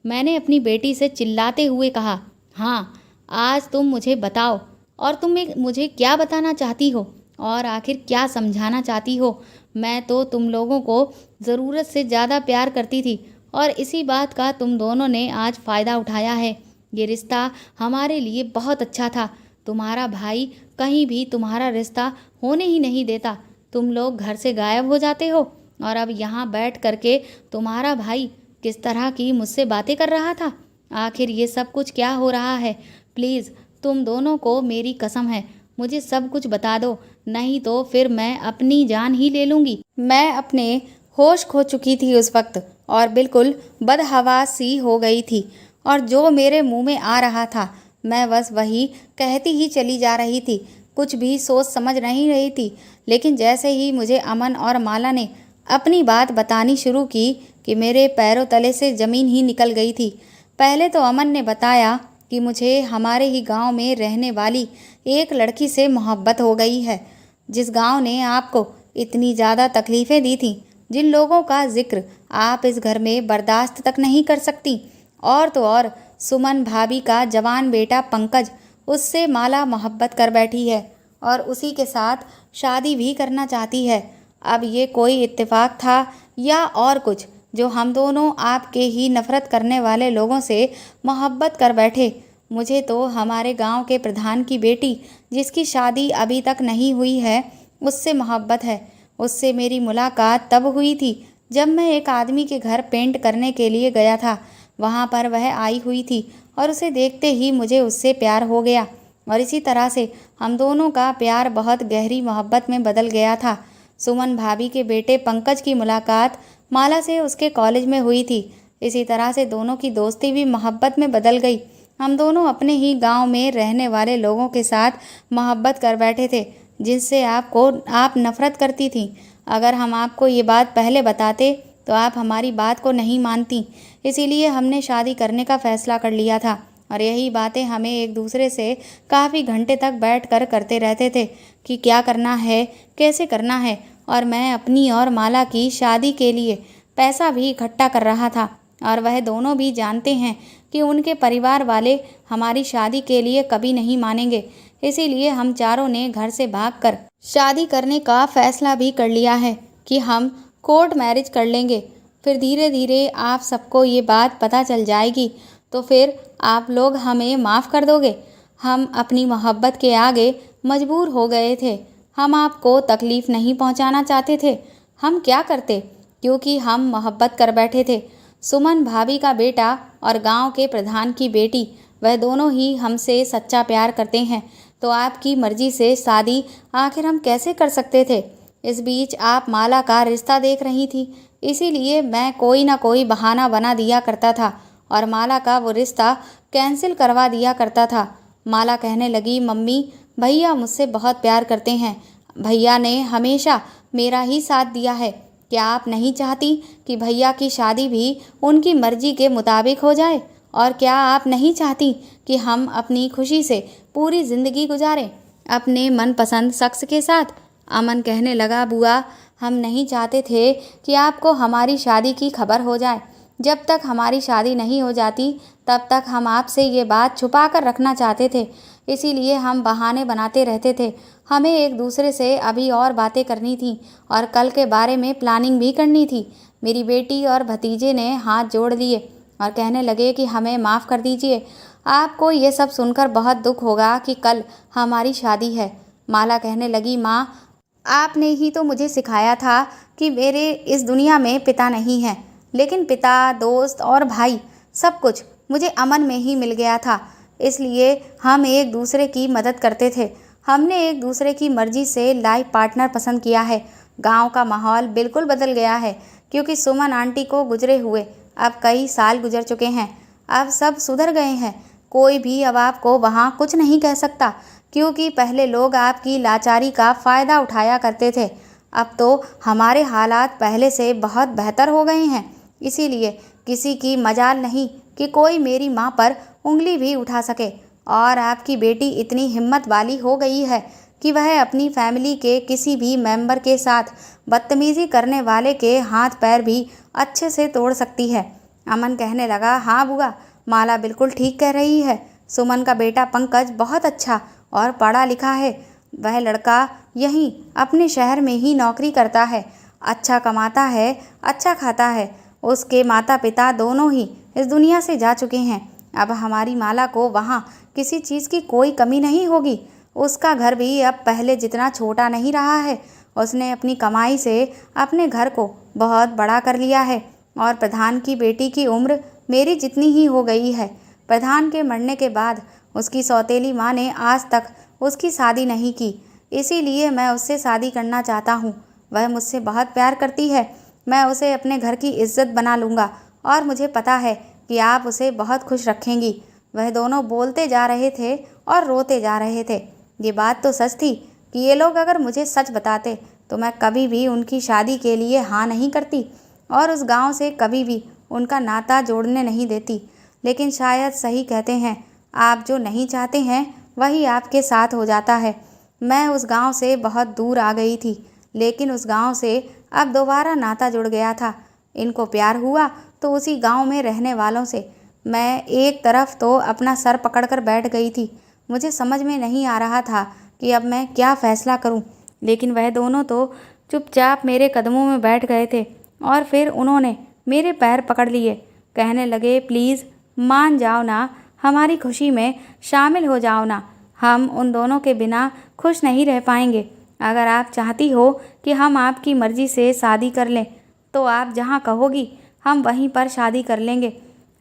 मैंने अपनी बेटी से चिल्लाते हुए कहा, हाँ आज तुम मुझे बताओ, और तुम मुझे क्या बताना चाहती हो और आखिर क्या समझाना चाहती हो? मैं तो तुम लोगों को ज़रूरत से ज़्यादा प्यार करती थी और इसी बात का तुम दोनों ने आज फ़ायदा उठाया है। ये रिश्ता हमारे लिए बहुत अच्छा था। तुम्हारा भाई कहीं भी तुम्हारा रिश्ता होने ही नहीं देता। तुम लोग घर से गायब हो जाते हो और अब यहाँ बैठ करके तुम्हारा भाई किस तरह की मुझसे बातें कर रहा था। आखिर ये सब कुछ क्या हो रहा है? प्लीज़ तुम दोनों को मेरी कसम है, मुझे सब कुछ बता दो, नहीं तो फिर मैं अपनी जान ही ले लूँगी। मैं अपने होश खो चुकी थी उस वक्त और बिल्कुल बदहवास सी हो गई थी और जो मेरे मुंह में आ रहा था मैं बस वही कहती ही चली जा रही थी, कुछ भी सोच समझ नहीं रही थी। लेकिन जैसे ही मुझे अमन और माला ने अपनी बात बतानी शुरू की कि मेरे पैरों तले से ज़मीन ही निकल गई थी। पहले तो अमन ने बताया कि मुझे हमारे ही गांव में रहने वाली एक लड़की से मोहब्बत हो गई है, जिस गांव ने आपको इतनी ज़्यादा तकलीफ़ें दी थी, जिन लोगों का जिक्र आप इस घर में बर्दाश्त तक नहीं कर सकती। और तो और सुमन भाभी का जवान बेटा पंकज, उससे माला मोहब्बत कर बैठी है और उसी के साथ शादी भी करना चाहती है। अब ये कोई इत्तेफाक था या और कुछ जो हम दोनों आपके ही नफ़रत करने वाले लोगों से मोहब्बत कर बैठे? मुझे तो हमारे गांव के प्रधान की बेटी, जिसकी शादी अभी तक नहीं हुई है, उससे मोहब्बत है। उससे मेरी मुलाकात तब हुई थी जब मैं एक आदमी के घर पेंट करने के लिए गया था। वहाँ पर वह आई हुई थी और उसे देखते ही मुझे उससे प्यार हो गया और इसी तरह से हम दोनों का प्यार बहुत गहरी मोहब्बत में बदल गया था। सुमन भाभी के बेटे पंकज की मुलाकात माला से उसके कॉलेज में हुई थी। इसी तरह से दोनों की दोस्ती भी मोहब्बत में बदल गई। हम दोनों अपने ही गांव में रहने वाले लोगों के साथ मोहब्बत कर बैठे थे, जिससे आप नफरत करती थीं। अगर हम आपको ये बात पहले बताते तो आप हमारी बात को नहीं मानती। इसीलिए हमने शादी करने का फैसला कर लिया था और यही बातें हमें एक दूसरे से काफ़ी घंटे तक बैठकर करते रहते थे कि क्या करना है, कैसे करना है। और मैं अपनी और माला की शादी के लिए पैसा भी इकट्ठा कर रहा था और वह दोनों भी जानते हैं कि उनके परिवार वाले हमारी शादी के लिए कभी नहीं मानेंगे। इसीलिए हम चारों ने घर से भागकर शादी करने का फैसला भी कर लिया है कि हम कोर्ट मैरिज कर लेंगे। फिर धीरे धीरे आप सबको ये बात पता चल जाएगी तो फिर आप लोग हमें माफ़ कर दोगे। हम अपनी मोहब्बत के आगे मजबूर हो गए थे। हम आपको तकलीफ़ नहीं पहुंचाना चाहते थे। हम क्या करते, क्योंकि हम मोहब्बत कर बैठे थे। सुमन भाभी का बेटा और गांव के प्रधान की बेटी, वह दोनों ही हमसे सच्चा प्यार करते हैं, तो आपकी मर्जी से शादी आखिर हम कैसे कर सकते थे। इस बीच आप माला का रिश्ता देख रही थी, इसीलिए मैं कोई ना कोई बहाना बना दिया करता था और माला का वो रिश्ता कैंसिल करवा दिया करता था। माला कहने लगी, मम्मी भैया मुझसे बहुत प्यार करते हैं। भैया ने हमेशा मेरा ही साथ दिया है। क्या आप नहीं चाहती कि भैया की शादी भी उनकी मर्जी के मुताबिक हो जाए? और क्या आप नहीं चाहती कि हम अपनी खुशी से पूरी ज़िंदगी गुजारें अपने मनपसंद शख्स के साथ? अमन कहने लगा, बुआ हम नहीं चाहते थे कि आपको हमारी शादी की खबर हो जाए। जब तक हमारी शादी नहीं हो जाती तब तक हम आपसे ये बात छुपा कर रखना चाहते थे। इसीलिए हम बहाने बनाते रहते थे। हमें एक दूसरे से अभी और बातें करनी थी और कल के बारे में प्लानिंग भी करनी थी। मेरी बेटी और भतीजे ने हाथ जोड़ लिए और कहने लगे कि हमें माफ़ कर दीजिए। आपको ये सब सुनकर बहुत दुख होगा कि कल हमारी शादी है। माला कहने लगी, माँ आपने ही तो मुझे सिखाया था कि मेरे इस दुनिया में पिता नहीं है, लेकिन पिता, दोस्त और भाई सब कुछ मुझे अमन में ही मिल गया था। इसलिए हम एक दूसरे की मदद करते थे। हमने एक दूसरे की मर्जी से लाइफ पार्टनर पसंद किया है। गांव का माहौल बिल्कुल बदल गया है, क्योंकि सुमन आंटी को गुजरे हुए अब कई साल गुजर चुके हैं। अब सब सुधर गए हैं। कोई भी अब आपको वहाँ कुछ नहीं कह सकता, क्योंकि पहले लोग आपकी लाचारी का फ़ायदा उठाया करते थे। अब तो हमारे हालात पहले से बहुत बेहतर हो गए हैं। इसीलिए किसी की मजाल नहीं कि कोई मेरी माँ पर उंगली भी उठा सके। और आपकी बेटी इतनी हिम्मत वाली हो गई है कि वह अपनी फैमिली के किसी भी मेंबर के साथ बदतमीज़ी करने वाले के हाथ पैर भी अच्छे से तोड़ सकती है। अमन कहने लगा, हाँ बुआ, माला बिल्कुल ठीक कह रही है। सुमन का बेटा पंकज बहुत अच्छा और पढ़ा लिखा है। वह लड़का यहीं अपने शहर में ही नौकरी करता है, अच्छा कमाता है, अच्छा खाता है। उसके माता पिता दोनों ही इस दुनिया से जा चुके हैं। अब हमारी माला को वहाँ किसी चीज़ की कोई कमी नहीं होगी। उसका घर भी अब पहले जितना छोटा नहीं रहा है। उसने अपनी कमाई से अपने घर को बहुत बड़ा कर लिया है। और प्रधान की बेटी की उम्र मेरी जितनी ही हो गई है। प्रधान के मरने के बाद उसकी सौतेली माँ ने आज तक उसकी शादी नहीं की। इसीलिए मैं उससे शादी करना चाहता हूँ। वह मुझसे बहुत प्यार करती है। मैं उसे अपने घर की इज्जत बना लूँगा और मुझे पता है कि आप उसे बहुत खुश रखेंगी। वह दोनों बोलते जा रहे थे और रोते जा रहे थे। ये बात तो सच थी कि ये लोग अगर मुझे सच बताते तो मैं कभी भी उनकी शादी के लिए हाँ नहीं करती और उस गांव से कभी भी उनका नाता जोड़ने नहीं देती। लेकिन शायद सही कहते हैं, आप जो नहीं चाहते हैं वही आपके साथ हो जाता है। मैं उस गांव से बहुत दूर आ गई थी, लेकिन उस गांव से अब दोबारा नाता जुड़ गया था। इनको प्यार हुआ तो उसी गांव में रहने वालों से। मैं एक तरफ तो अपना सर पकड़कर बैठ गई थी। मुझे समझ में नहीं आ रहा था कि अब मैं क्या फ़ैसला करूं। लेकिन वह दोनों तो चुपचाप मेरे कदमों में बैठ गए थे और फिर उन्होंने मेरे पैर पकड़ लिए। कहने लगे, प्लीज़ मान जाओ ना, हमारी खुशी में शामिल हो जाओ ना। हम उन दोनों के बिना खुश नहीं रह पाएंगे। अगर आप चाहती हो कि हम आपकी मर्ज़ी से शादी कर लें तो आप जहाँ कहोगी हम वहीं पर शादी कर लेंगे।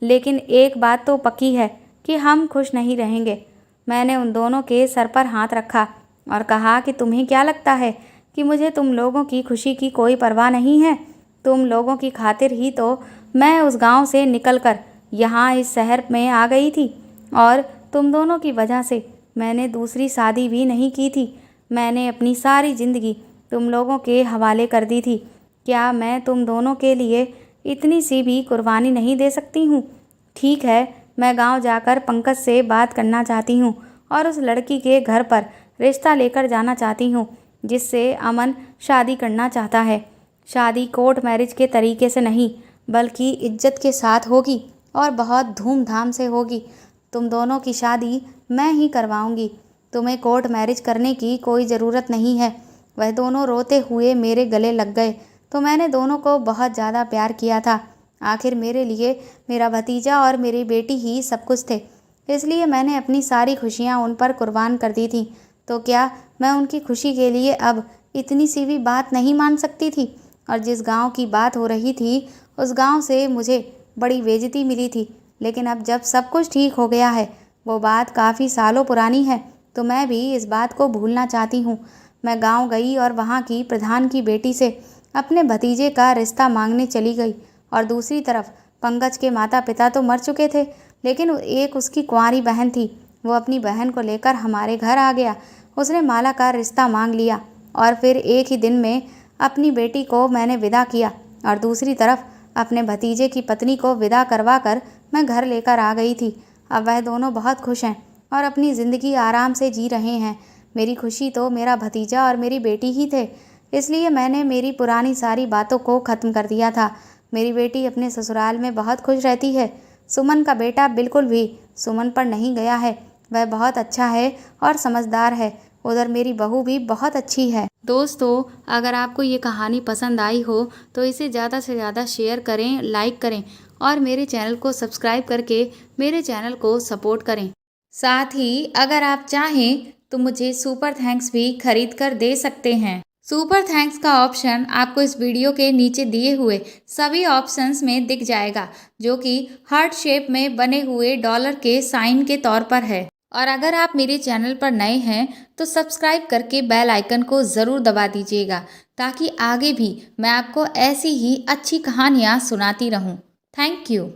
लेकिन एक बात तो पक्की है कि हम खुश नहीं रहेंगे। मैंने उन दोनों के सर पर हाथ रखा और कहा कि तुम्हें क्या लगता है कि मुझे तुम लोगों की खुशी की कोई परवाह नहीं है। तुम लोगों की खातिर ही तो मैं उस गांव से निकलकर यहाँ इस शहर में आ गई थी, और तुम दोनों की वजह से मैंने दूसरी शादी भी नहीं की थी। मैंने अपनी सारी ज़िंदगी तुम लोगों के हवाले कर दी थी। क्या मैं तुम दोनों के लिए इतनी सी भी कुर्बानी नहीं दे सकती हूँ? ठीक है, मैं गांव जाकर पंकज से बात करना चाहती हूँ और उस लड़की के घर पर रिश्ता लेकर जाना चाहती हूँ जिससे अमन शादी करना चाहता है। शादी कोर्ट मैरिज के तरीके से नहीं, बल्कि इज्जत के साथ होगी और बहुत धूमधाम से होगी। तुम दोनों की शादी मैं ही करवाऊंगी। तुम्हें कोर्ट मैरिज करने की कोई ज़रूरत नहीं है। वह दोनों रोते हुए मेरे गले लग गए तो मैंने दोनों को बहुत ज़्यादा प्यार किया था। आखिर मेरे लिए मेरा भतीजा और मेरी बेटी ही सब कुछ थे, इसलिए मैंने अपनी सारी खुशियाँ उन पर कुर्बान कर दी थी। तो क्या मैं उनकी खुशी के लिए अब इतनी सी भी बात नहीं मान सकती थी? और जिस गांव की बात हो रही थी, उस गांव से मुझे बड़ी बेइज्जती मिली थी, लेकिन अब जब सब कुछ ठीक हो गया है, वो बात काफ़ी सालों पुरानी है, तो मैं भी इस बात को भूलना चाहती हूँ। मैं गांव गई और वहाँ की प्रधान की बेटी से अपने भतीजे का रिश्ता मांगने चली गई। और दूसरी तरफ पंकज के माता पिता तो मर चुके थे, लेकिन एक उसकी कुंवारी बहन थी। वो अपनी बहन को लेकर हमारे घर आ गया। उसने माला का रिश्ता मांग लिया और फिर एक ही दिन में अपनी बेटी को मैंने विदा किया और दूसरी तरफ अपने भतीजे की पत्नी को विदा करवा कर मैं घर लेकर आ गई थी। अब वह दोनों बहुत खुश हैं और अपनी ज़िंदगी आराम से जी रहे हैं। मेरी खुशी तो मेरा भतीजा और मेरी बेटी ही थे, इसलिए मैंने मेरी पुरानी सारी बातों को ख़त्म कर दिया था। मेरी बेटी अपने ससुराल में बहुत खुश रहती है। सुमन का बेटा बिल्कुल भी सुमन पर नहीं गया है। वह बहुत अच्छा है और समझदार है। उधर मेरी बहू भी बहुत अच्छी है। दोस्तों, अगर आपको ये कहानी पसंद आई हो तो इसे ज़्यादा से ज़्यादा शेयर करें, लाइक करें और मेरे चैनल को सब्सक्राइब करके मेरे चैनल को सपोर्ट करें। साथ ही अगर आप चाहें तो मुझे सुपर थैंक्स भी खरीद कर दे सकते हैं। सुपर थैंक्स का ऑप्शन आपको इस वीडियो के नीचे दिए हुए सभी ऑप्शंस में दिख जाएगा, जो कि हार्ट शेप में बने हुए डॉलर के साइन के तौर पर है। और अगर आप मेरे चैनल पर नए हैं तो सब्सक्राइब करके बेल आइकन को ज़रूर दबा दीजिएगा, ताकि आगे भी मैं आपको ऐसी ही अच्छी कहानियाँ सुनाती रहूँ। Thank you.